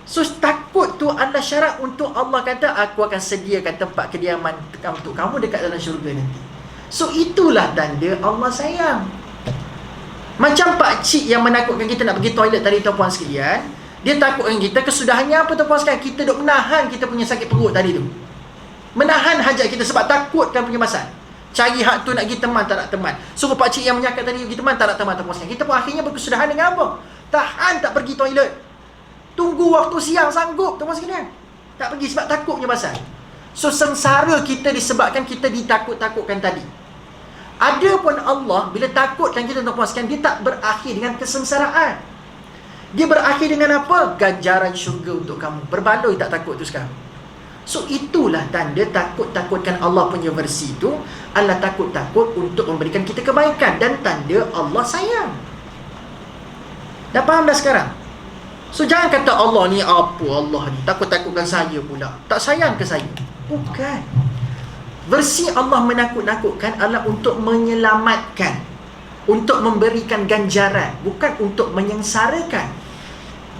So takut tu adalah syarat untuk Allah kata aku akan sediakan tempat kediaman untuk kamu dekat dalam syurga nanti. So itulah tanda Allah sayang. Macam pakcik yang menakutkan kita nak pergi toilet tadi tuan-puan sekalian, dia takutkan kita, kesudahannya apa tuan-puan sekalian? Kita duk menahan kita punya sakit perut tadi tu, menahan hajat kita sebab takutkan punya pasal. Cari hak tu nak pergi teman, tak nak teman. Suruh pakcik yang menyakat tadi pergi teman, tak nak teman tuan-puan sekalian. Kita pun akhirnya berkesudahan dengan apa? Tahan tak pergi toilet. Tunggu waktu siang sanggup tuan-puan sekalian. Tak pergi sebab takut punya pasal. So sengsara kita disebabkan kita ditakut-takutkan tadi. Adapun Allah bila takutkan kita tuan-puan sekalian, dia tak berakhir dengan kesengsaraan. Dia berakhir dengan apa? Ganjaran syurga untuk kamu. Berbaloi tak takut tu sekarang. So itulah tanda takut-takutkan Allah punya versi itu adalah takut-takut untuk memberikan kita kebaikan dan tanda Allah sayang. Dah faham dah sekarang? So jangan kata Allah ni apa, Allah ni takut-takutkan saya pula, tak sayang ke saya? Bukan. Versi Allah menakut-nakutkan adalah untuk menyelamatkan, untuk memberikan ganjaran, bukan untuk menyengsarakan.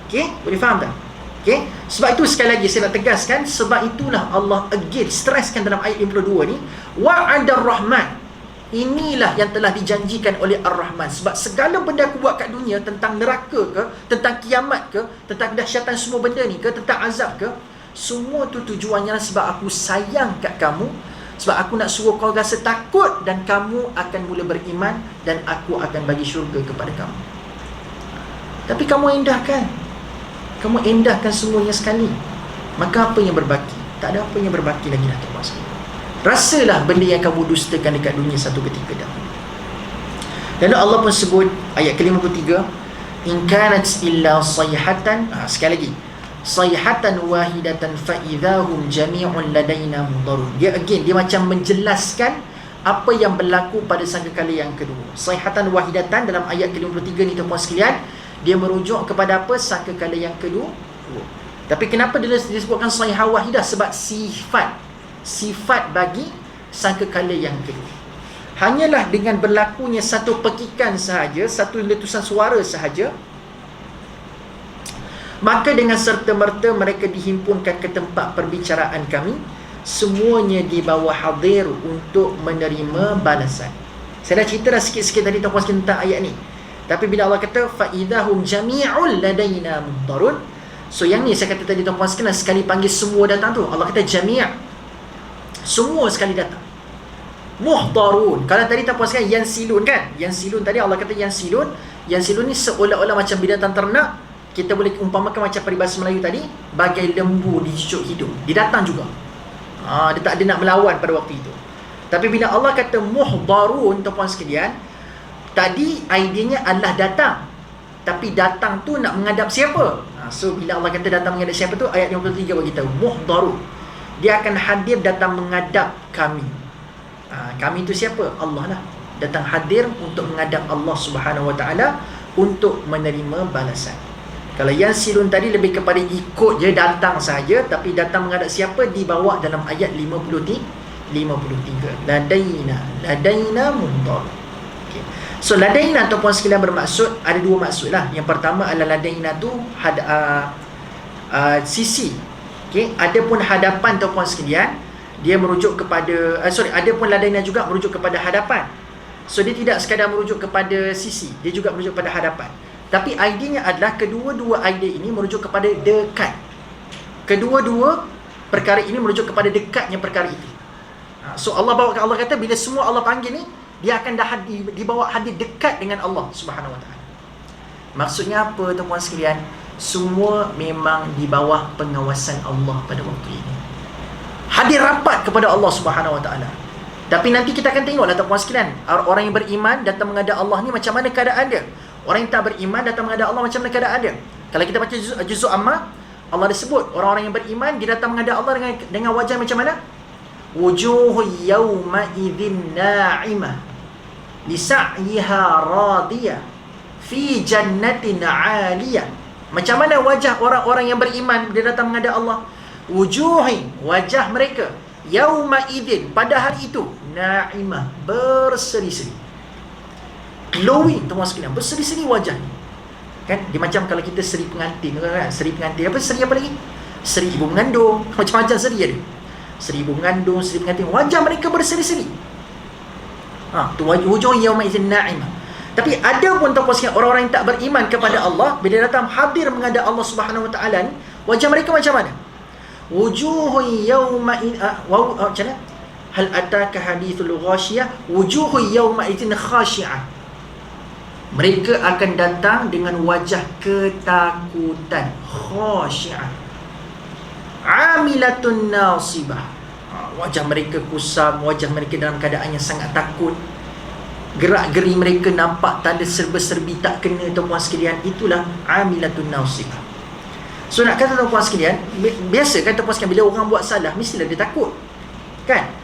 Okey, boleh faham tak? Okey, sebab itu sekali lagi saya nak tegaskan, sebab itulah Allah again stresskan dalam ayat 52 ni, wa'adar rahman. Inilah yang telah dijanjikan oleh Ar-Rahman. Sebab segala benda aku buat kat dunia, tentang neraka ke, tentang kiamat ke, tentang dahsyatan semua benda ni ke, tentang azab ke, semua tu tujuannya sebab aku sayang kat kamu, sebab aku nak suruh kau rasa takut dan kamu akan mula beriman dan aku akan bagi syurga kepada kamu. Tapi kamu endahkan semuanya sekali, maka apa yang berbaki? Tak ada apa yang berbaki lagi dah terpuas. Rasalah benda yang kamu dustakan dekat dunia satu ketika dahulu. Lalu Allah pun sebut ayat ke-53, in kanat illa sayhatan, sekali lagi, sayhatan wahidatan fa idahum jami'un ladaina mudarun. Dia macam menjelaskan apa yang berlaku pada sangkakala yang kedua. Sayhatan wahidatan dalam ayat ke-53 ni tuan-puan sekalian, dia merujuk kepada apa? Sangkakala yang kedua. Tapi kenapa dia disebutkan sayhah wahidah? Sebab sifat bagi sangkakala yang kedua. Hanyalah dengan berlakunya satu pekikan sahaja, satu letusan suara sahaja, maka dengan serta-merta mereka dihimpunkan ke tempat perbicaraan kami, semuanya di bawah hadir untuk menerima balasan. Saya dah cerita dah sikit-sikit tadi tuan-puan sekalian tentang ayat ni. Tapi bila Allah kata fa idahum jami'ul ladaina muhdarun, so yang ni saya kata tadi tuan-puan sekalian, sekali panggil semua datang tu, Allah kata jami', semua sekali datang. Muhdarun, kalau tadi tuan-puan sekalian yansilun kan, yansilun tadi Allah kata yansilun ni seolah-olah macam binatang ternak. Kita boleh umpamakan macam peribahasa Melayu tadi, bagai lembu dicucuk hidung, dia datang juga. Dia tak ada nak melawan pada waktu itu. Tapi bila Allah kata muhdarun tuan-puan sekalian, tadi idenya adalah datang, tapi datang tu nak menghadap siapa? So bila Allah kata datang menghadap siapa tu, ayat 53 bagi tahu muhdarun, dia akan hadir datang menghadap kami. Kami tu siapa? Allah lah. Datang hadir untuk menghadap Allah Subhanahu Wa Taala untuk menerima balasan. Kalau yang silun tadi lebih kepada ikut je, datang saja, tapi datang menghadap siapa dibawa dalam ayat 53. Ladaina muhdarun. Okay. So ladaina ataupun sekalian bermaksud, ada dua maksud lah. Yang pertama adalah ladaina tu sisi. Okay. Adapun hadapan tuan-puan sekalian, dia merujuk kepada adapun ladaina juga merujuk kepada hadapan. So dia tidak sekadar merujuk kepada sisi, dia juga merujuk kepada hadapan. Tapi idenya adalah kedua-dua idea ini merujuk kepada dekat. Kedua-dua perkara ini merujuk kepada dekatnya perkara itu. So Allah kata bila semua Allah panggil ni, dia akan dah dibawa hadir dekat dengan Allah Subhanahu Wa Taala. Maksudnya apa tuan-puan sekalian? Semua memang di bawah pengawasan Allah pada waktu ini. Hadir rapat kepada Allah Subhanahu Wa Taala. Tapi nanti kita akan tengoklah tuan-puan sekalian, orang yang beriman datang menghadap Allah ni macam mana keadaan dia. Orang yang tak beriman datang menghadap Allah macam mana keadaan dia. Kalau kita baca juzuk Amma, Allah dah sebut orang-orang yang beriman dia datang menghadap Allah dengan wajah macam mana? Wujuhu yawma idzin na'imah li sa'yiha radiyah fi jannatin 'aliyah. Macam mana wajah orang-orang yang beriman dia datang menghadap Allah? Wujuhin, wajah mereka, yauma idzin, pada hari itu, na'imah, berseri-seri, glowing tuan-tuan sekalian, berseri-seri wajah. Kan dia macam kalau kita seri pengantin kan, seri pengantin apa, seri apa lagi, seri ibu mengandung, macam-macam seri ada. Seri ibu mengandung, seri pengantin, wajah mereka berseri-seri. Tu wujuh yauma idzin na'imah. Tapi ada pun tuan-tuan sekalian, orang-orang yang tak beriman kepada Allah, bila datang hadir menghadap Allah Subhanahu Wa Taala ni, wajah mereka macam mana? Wujuhun yauma macam mana? Hal ataka hadithul ghashiyah wujuhun yauma idzin khashi'ah. Mereka akan datang dengan wajah ketakutan, khashi'ah, amilatun nasibah. Wajah mereka kusam, wajah mereka dalam keadaan yang sangat takut. Gerak-geri mereka nampak tak ada serba-serbi, tak kena tuan-puan sekalian. Itulah amilatun nasibah. So nak kata tuan-puan sekalian, biasa kan tuan-puan sekalian, bila orang buat salah mestilah dia takut, kan?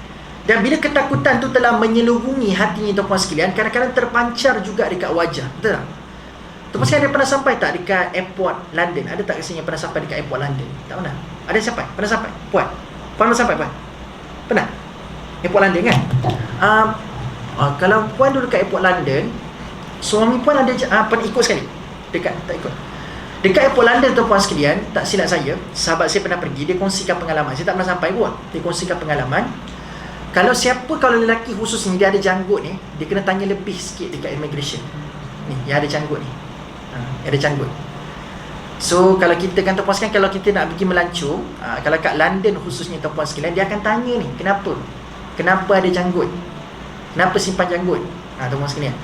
Dan bila ketakutan tu telah menyelubungi hatinya tuan-puan sekalian, kadang-kadang terpancar juga dekat wajah. Betul tak? Tuan-puan sekalian, ada pernah sampai tak dekat airport London? Ada tak rasanya pernah sampai dekat airport London? Tak pernah? Ada sampai? Pernah sampai? Puan? Pernah sampai Puan? Pernah? Airport London kan? Kalau Puan dulu kat airport London, suami Puan ada pernah ikut sekali? Tak ikut? Dekat airport London tuan-puan sekalian, tak silap saya, sahabat saya pernah pergi, dia kongsikan pengalaman. Saya tak pernah sampai pun. Dia kongsikan pengalaman. Kalau lelaki khusus ni, dia ada janggut ni, dia kena tanya lebih sikit dekat immigration. Ni, yang ada janggut ni. Ada janggut. So, kalau kita kan tuan-puan sekalian, kalau kita nak pergi melancong, kalau kat London khususnya tuan-puan sekalian, dia akan tanya ni, kenapa? Kenapa ada janggut? Kenapa simpan janggut? Tuan-puan sekalian.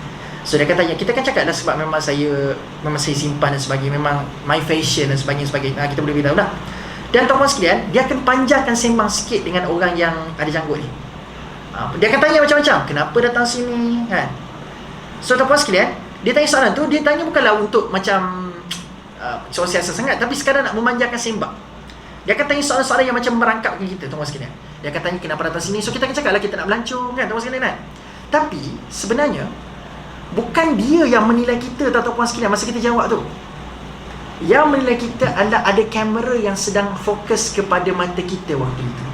So dia akan tanya, kita kan cakap dah sebab memang saya simpan dan sebagainya, memang my fashion dan sebagainya. Kita boleh beritahu dah. Dan tuan-puan sekalian, dia akan panjangkan sembang sikit dengan orang yang ada janggut ni. Dia akan tanya macam-macam, kenapa datang sini, kan? So tuan-puan sekalian, dia tanya soalan tu, dia tanya bukanlah untuk macam sosiasa sangat, tapi sekadar nak memanjangkan sembang. Dia akan tanya soalan-soalan yang macam merangkapkan kita, tuan-puan sekalian. Dia akan tanya kenapa datang sini. So kita akan cakap lah, kita nak melancong, kan, tuan-puan sekalian, kan? Tapi sebenarnya bukan dia yang menilai kita, tuan-puan sekalian, masa kita jawab tu. Yang menilai kita adalah ada kamera yang sedang fokus kepada mata kita waktu itu.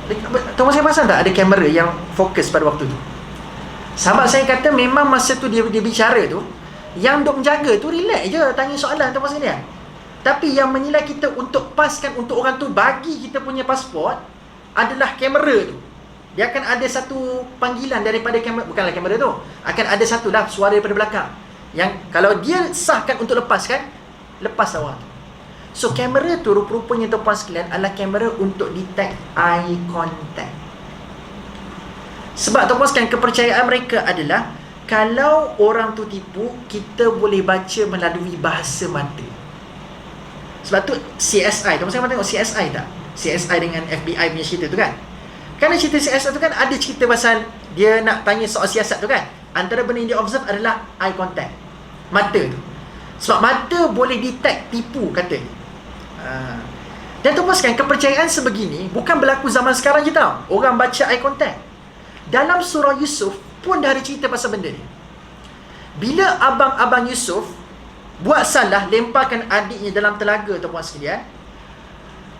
Tuan-puan sekalian perasan tak ada kamera yang fokus pada waktu tu? Sahabat saya kata memang masa tu dia bicara tu, yang duk menjaga tu relax je tanya soalan, tuan-puan sekalian. Tapi yang menilai kita untuk paskan untuk orang tu bagi kita punya pasport adalah kamera tu. Dia akan ada satu panggilan daripada kamera, bukanlah kamera tu, akan ada satu lah suara daripada belakang, yang kalau dia sahkan untuk lepaskan, lepas awak tu. So kamera tu rupa-rupanya tuan-puan sekalian adalah kamera untuk detect eye contact. Sebab tuan-puan sekalian, kepercayaan mereka adalah kalau orang tu tipu, kita boleh baca melalui bahasa mata. Sebab tu CSI, tuan-puan sekalian tengok CSI tak? CSI dengan FBI punya cerita tu kan? Kerana cerita CSI tu kan ada cerita pasal dia nak tanya soal siasat tu kan. Antara benda yang dia observe adalah eye contact, mata tu. Sebab mata boleh detect tipu katanya. Dan tuan-puan sekalian, kepercayaan sebegini bukan berlaku zaman sekarang je tau. Orang baca eye contact. Dalam surah Yusuf pun dah ada cerita pasal benda ni. Bila abang-abang Yusuf buat salah, lemparkan adiknya dalam telaga, tuan-puan sekalian,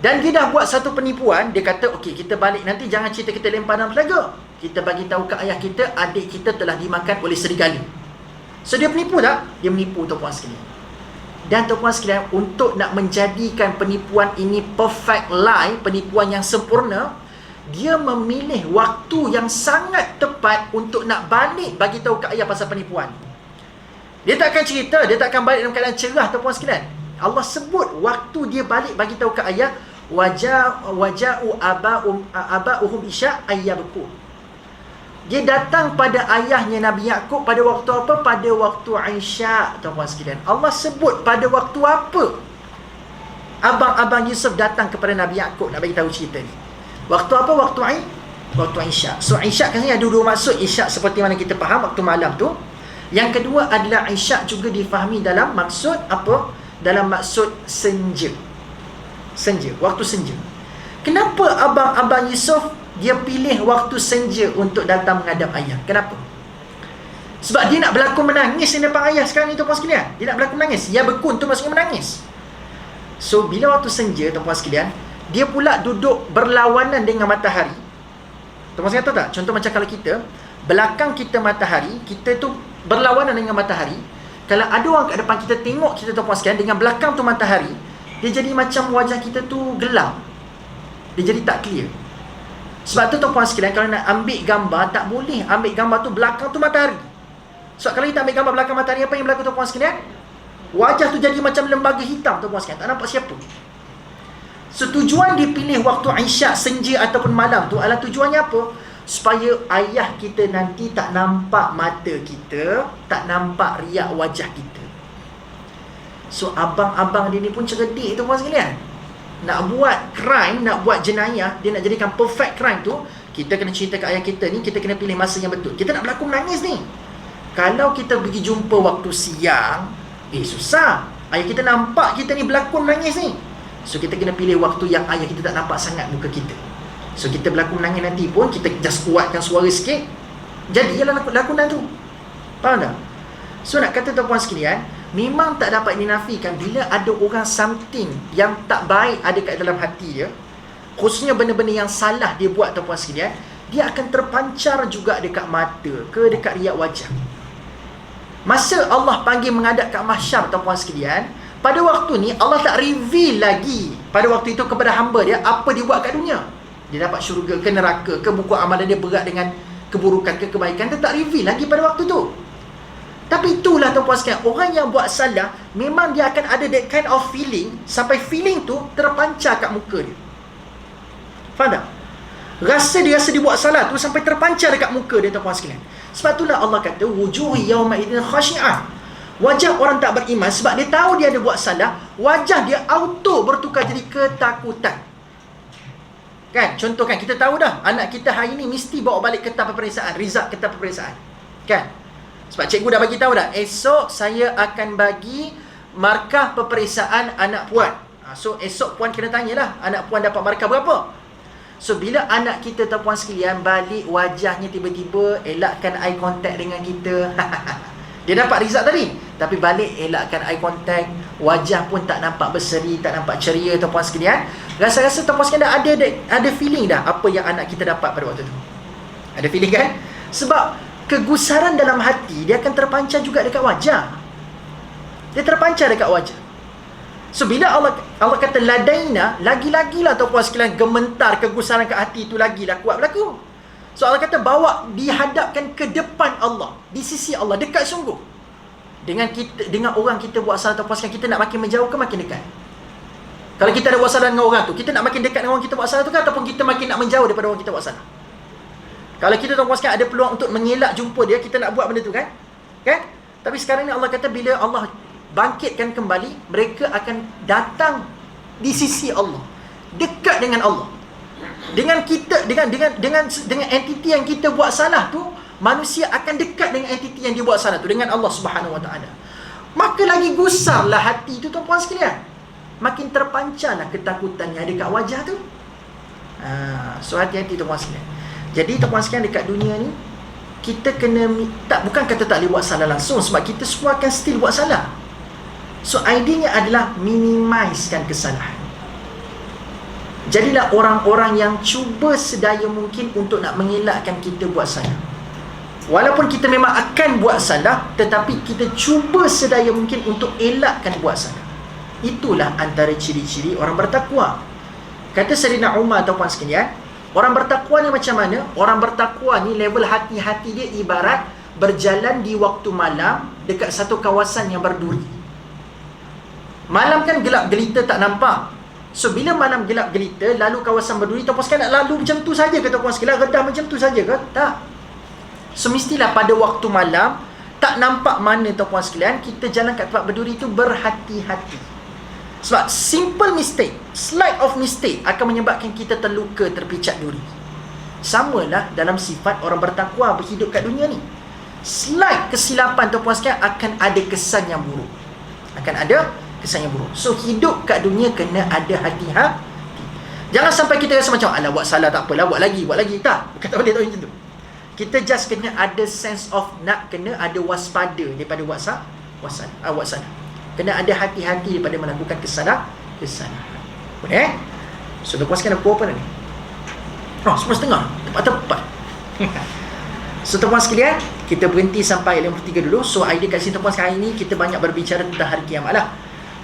dan dia dah buat satu penipuan. Dia kata, okey, kita balik nanti, jangan cerita kita lempar dalam telaga, kita bagi tahu ke ayah kita, adik kita telah dimakan oleh serigala. So dia penipu tak? Dia menipu, tuan-puan sekalian. Dan tuan-puan sekalian, untuk nak menjadikan penipuan ini perfect lie, penipuan yang sempurna, dia memilih waktu yang sangat tepat untuk nak balik bagi tahu ke ayah pasal penipuan. Dia tak akan cerita, dia tak akan balik dalam keadaan cerah, tuan-puan sekalian. Allah sebut waktu dia balik bagi tahu ke ayah, waja'u aba'uhum isya ayyabku. Dia datang pada ayahnya Nabi Yaqub pada waktu apa? Pada waktu Isya, tuan-puan sekalian. Allah sebut pada waktu apa abang-abang Yusuf datang kepada Nabi Yaqub nak bagi tahu cerita ni. Waktu apa? Waktu Isya. So Isya kan ada dua maksud. Isya seperti mana kita faham waktu malam tu. Yang kedua adalah Isya juga difahami dalam maksud apa? Dalam maksud senja. Senja, waktu senja. Kenapa abang-abang Yusuf dia pilih waktu senja untuk datang menghadap ayah? Kenapa? Sebab dia nak berlakon menangis di depan ayah sekarang ni, tuan-puan sekalian. Dia nak berlakon menangis. Ya, berkun tu maksudnya menangis. So bila waktu senja, tuan-puan sekalian, dia pula duduk berlawanan dengan matahari. Tuan-puan sekalian tahu tak? Contoh macam kalau kita belakang kita matahari, kita tu berlawanan dengan matahari. Kalau ada orang kat depan kita tengok kita tuan-puan sekalian, dengan belakang tu matahari, dia jadi macam wajah kita tu gelap. Dia jadi tak clear. Sebab tu tuan-puan sekalian, kalau nak ambil gambar, tak boleh ambil gambar tu belakang tu matahari. Sebab kalau kita ambil gambar belakang matahari, apa yang berlaku tuan-puan sekalian? Wajah tu jadi macam lembaga hitam tuan-puan sekalian, tak nampak siapa. So tujuan dipilih waktu Isyak, senja ataupun malam tu adalah tujuannya apa? Supaya ayah kita nanti tak nampak mata kita, tak nampak riak wajah kita. So abang-abang dia ni pun cerdik tuan-puan sekalian. Nak buat crime, nak buat jenayah, dia nak jadikan perfect crime tu, kita kena cerita ke ayah kita ni, kita kena pilih masa yang betul. Kita nak berlaku menangis ni. Kalau kita pergi jumpa waktu siang, susah. Ayah kita nampak kita ni berlakon menangis ni. So kita kena pilih waktu yang ayah kita tak nampak sangat muka kita. So kita berlakon menangis nanti pun, kita just kuatkan suara sikit, jadi ialah lakonan tu. Faham tak? So nak kata tuan-puan sekalian, memang tak dapat dinafikan bila ada orang something yang tak baik ada kat dalam hati dia, khususnya benda-benda yang salah dia buat tuan-puan sekalian, dia akan terpancar juga dekat mata ke dekat riak wajah. Masa Allah panggil menghadap kat mahsyar tuan-puan sekalian, pada waktu ni Allah tak reveal lagi pada waktu itu kepada hamba dia apa dia buat kat dunia. Dia dapat syurga ke neraka ke, buku amalan dia berat dengan keburukan ke kebaikan, dia tak reveal lagi pada waktu tu. Tapi itulah tuan-puan sekalian, orang yang buat salah memang dia akan ada that kind of feeling, sampai feeling tu terpancar kat muka dia. Faham tak? Rasa dia buat salah tu sampai terpancar dekat muka dia tuan-puan sekalian. Sebab itulah Allah kata wujuhi yawma idzin khashi'ah. Wajah orang tak beriman, sebab dia tahu dia ada buat salah, wajah dia auto bertukar jadi ketakutan. Kan? Contoh kan, kita tahu dah anak kita hari ni mesti bawa balik kertas peperiksaan, result kertas peperiksaan. Kan? Sebab cikgu dah bagi tahu dah, esok saya akan bagi markah peperiksaan anak puan. So esok puan kena tanyalah anak puan dapat markah berapa. So bila anak kita tuan-puan sekalian balik, wajahnya tiba-tiba elakkan eye contact dengan kita. Dia dapat result tadi, tapi balik elakkan eye contact, wajah pun tak nampak berseri, tak nampak ceria tuan-puan sekalian. Rasa-rasa tuan-puan sekalian dah ada feeling dah apa yang anak kita dapat pada waktu tu. Ada feeling kan? Sebab kegusaran dalam hati dia akan terpancar juga dekat wajah. Dia terpancar dekat wajah. So bila Allah kata ladaina, lagi-lagilah tuan-puan sekalian gementar kegusaran kat hati itu lagilah kuat berlaku. So Allah kata bawa dihadapkan ke depan Allah, di sisi Allah, dekat sungguh. Dengan orang kita buat salah tuan-puan sekalian, kita nak makin menjauh ke makin dekat? Kalau kita ada buat salah dengan orang tu, kita nak makin dekat dengan orang kita buat salah tu kan, ataupun kita makin nak menjauh daripada orang kita buat salah? Kalau kita tuan-puan sekalian ada peluang untuk mengelak jumpa dia, kita nak buat benda tu kan? Kan? Tapi sekarang ni Allah kata bila Allah bangkitkan kembali, mereka akan datang di sisi Allah, dekat dengan Allah. Dengan kita, dengan entiti yang kita buat salah tu, manusia akan dekat dengan entiti yang dia buat salah tu, dengan Allah Subhanahu Wa Taala. Maka lagi gusarlah hati tu tuan-puan sekalian. Makin terpancarlah ketakutan yang ada kat wajah tu. So hati-hati tuan-puan sekalian. Jadi tuan-puan sekalian, dekat dunia ni kita kena bukan kata tak boleh buat salah langsung, sebab kita semua akan still buat salah. So idenya adalah minimizekan kesalahan. Jadilah orang-orang yang cuba sedaya mungkin untuk nak mengelakkan kita buat salah. Walaupun kita memang akan buat salah, tetapi kita cuba sedaya mungkin untuk elakkan buat salah. Itulah antara ciri-ciri orang bertakwa. Kata Sayyidina Umar tuan-puan sekalian, orang bertakwa ni macam mana? Orang bertakwa ni level hati-hati dia ibarat berjalan di waktu malam dekat satu kawasan yang berduri. Malam kan gelap gelita tak nampak. So bila malam gelap gelita lalu kawasan berduri, tuan-puan sekalian nak lalu macam tu saja ke tuan-puan sekalian? Redah macam tu saja ke? Tak. So mestilah pada waktu malam tak nampak mana tuan-puan sekalian, kita jalan kat tempat berduri tu berhati-hati. Sebab simple mistake, slight of mistake akan menyebabkan kita terluka, terpicat duri. Samalah dalam sifat orang bertakwa berhidup kat dunia ni. Slight kesilapan tuan-puan sekalian akan ada kesan yang buruk. Akan ada kesan yang buruk. So hidup kat dunia kena ada hati-hati. Jangan sampai kita rasa macam alah buat salah tak apalah, buat lagi. Tak, bukan tak boleh tahu macam tu. Kita just kena ada sense of nak kena ada waspada daripada buat salah. Kena ada hati-hati daripada melakukan kesalahan. Boleh? So tuan-puan sekalian pukul apa ni? 9:30. Tepat. So tuan-puan sekalian, Kita berhenti sampai 53 dulu. So idea kat sini tuan sekarang ini kita banyak berbicara tentang hari kiamat lah.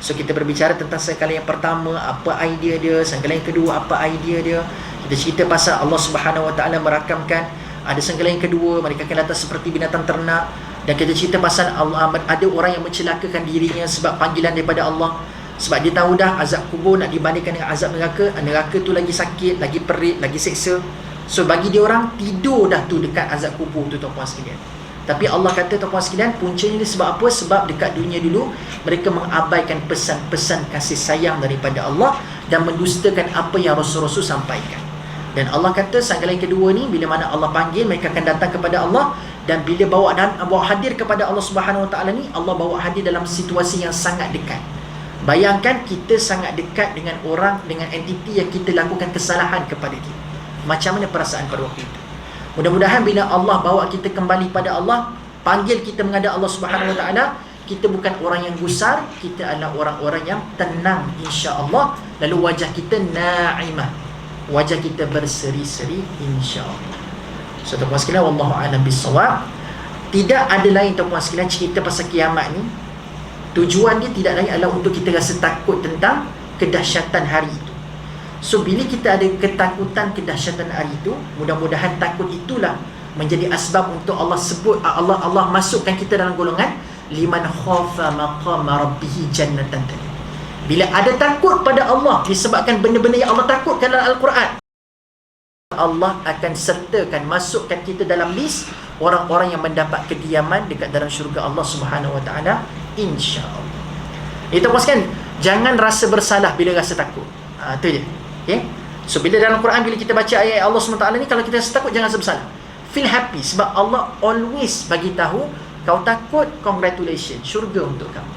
So kita berbicara tentang sekali yang pertama, apa idea dia, sekali yang kedua, apa idea dia. Kita cerita pasal Allah Subhanahu Wa Taala merakamkan ada segala yang kedua, mereka akan datang seperti binatang ternak. Dan kita cerita pasal Allah, ada orang yang mencelakakan dirinya sebab panggilan daripada Allah. Sebab dia tahu dah azab kubur nak dibandingkan dengan azab neraka. Neraka tu lagi sakit, lagi perit, lagi seksa. So bagi dia orang tidur dah tu dekat azab kubur tu tuan-puan sekalian. Tapi Allah kata tuan-puan sekalian, puncanya ni sebab apa? Sebab dekat dunia dulu mereka mengabaikan pesan-pesan kasih sayang daripada Allah dan mendustakan apa yang Rasul-Rasul sampaikan. Dan Allah kata segala yang kedua ni, bila mana Allah panggil, mereka akan datang kepada Allah. Dan bila bawa hadir kepada Allah Subhanahu Wa Taala ni, Allah bawa hadir dalam situasi yang sangat dekat. Bayangkan kita sangat dekat dengan orang, dengan entiti yang kita lakukan kesalahan kepada dia. Macam mana perasaan pada waktu itu? Mudah-mudahan bila Allah bawa kita kembali pada Allah, panggil kita menghadap Allah Subhanahu Wa Taala, kita bukan orang yang gusar, kita adalah orang-orang yang tenang insya-Allah. Lalu wajah kita na'imah, wajah kita berseri-seri insya-Allah. So tuan-puan sekalian, wallahu a'lam bissawab. Tidak ada lain tuan-puan sekalian cerita pasal kiamat ni, tujuan dia tidak lain adalah untuk kita rasa takut tentang kedahsyatan hari itu. So bila kita ada ketakutan kedahsyatan hari itu, mudah-mudahan takut itulah menjadi asbab untuk Allah sebut, Allah masukkan kita dalam golongan liman khafa maqama rabbih jannatan tadi. Bila ada takut pada Allah disebabkan benda-benda yang Allah takutkan dalam Al-Quran, Allah akan sertakan, masukkan kita dalam list orang-orang yang mendapat kediaman dekat dalam syurga Allah Subhanahu Wa Taala insya-Allah. Itu puaskan, jangan rasa bersalah bila rasa takut. Itu je. Okay? So bila dalam Quran, bila kita baca ayat Allah SWT ni, kalau kita rasa takut, jangan rasa bersalah, feel happy. Sebab Allah always bagi tahu, kau takut, congratulations, syurga untuk kamu.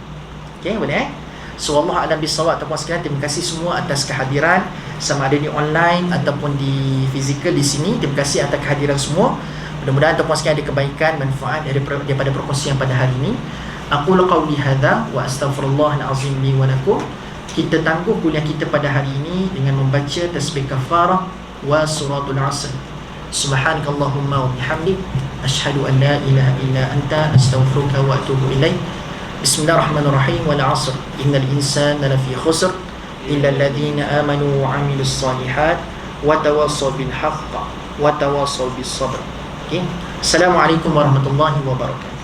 Okay, boleh So Allah a'lam bissawab tuan-puan sekalian. Terima kasih semua atas kehadiran, sama ada di online ataupun di fizikal di sini. Terima kasih atas kehadiran semua. Mudah-mudahan tuan-puan sekalian ada kebaikan, manfaat daripada perkongsian pada hari ini. Aqulu qawli hadza wa astaghfirullahal azim li wa lakum. Kita tangguh kuliah kita pada hari ini dengan membaca tasbih kafarah wa suratul asr. Subhanakallahumma wa bihamdik, asyhadu an la ilaha illa anta, astaghfiruka wa atubu ilaik. Bismillahirrahmanirrahim. Wal 'asr innal insana lafi khusr illa alladhina amanu wa 'amilus solihat wa tawassaw bil haqq wa tawassaw bis sabr. Okay. Assalamualaikum warahmatullahi wabarakatuh.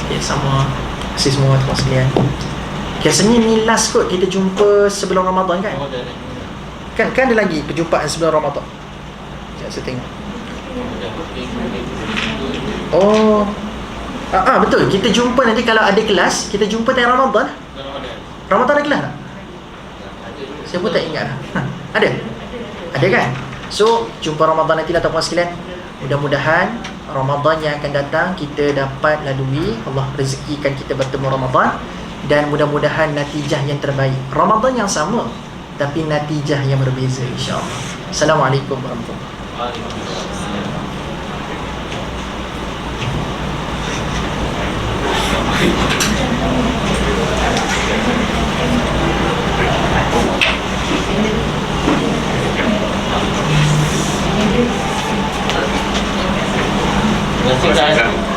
Okay, sama kasih semua tuan sekalian. Biasanya ni last kot kita jumpa sebelum Ramadan kan? Kan ada lagi perjumpaan sebelum Ramadan. Sekejap saya tengok. Oh, betul. Kita jumpa nanti kalau ada kelas, kita jumpa tengah Ramadan. Ramadan ada kelas tak? Saya pun tak ingat lah. Ada kan? So, jumpa Ramadan nanti lah tuan-puan sekalian. Mudah-mudahan Ramadan yang akan datang kita dapat lalui, Allah rezekikan kita bertemu Ramadan, dan mudah-mudahan natijah yang terbaik. Ramadan yang sama tapi natijah yang berbeza insya-Allah. Assalamualaikum warahmatullahi wabarakatuh. Terima kasih.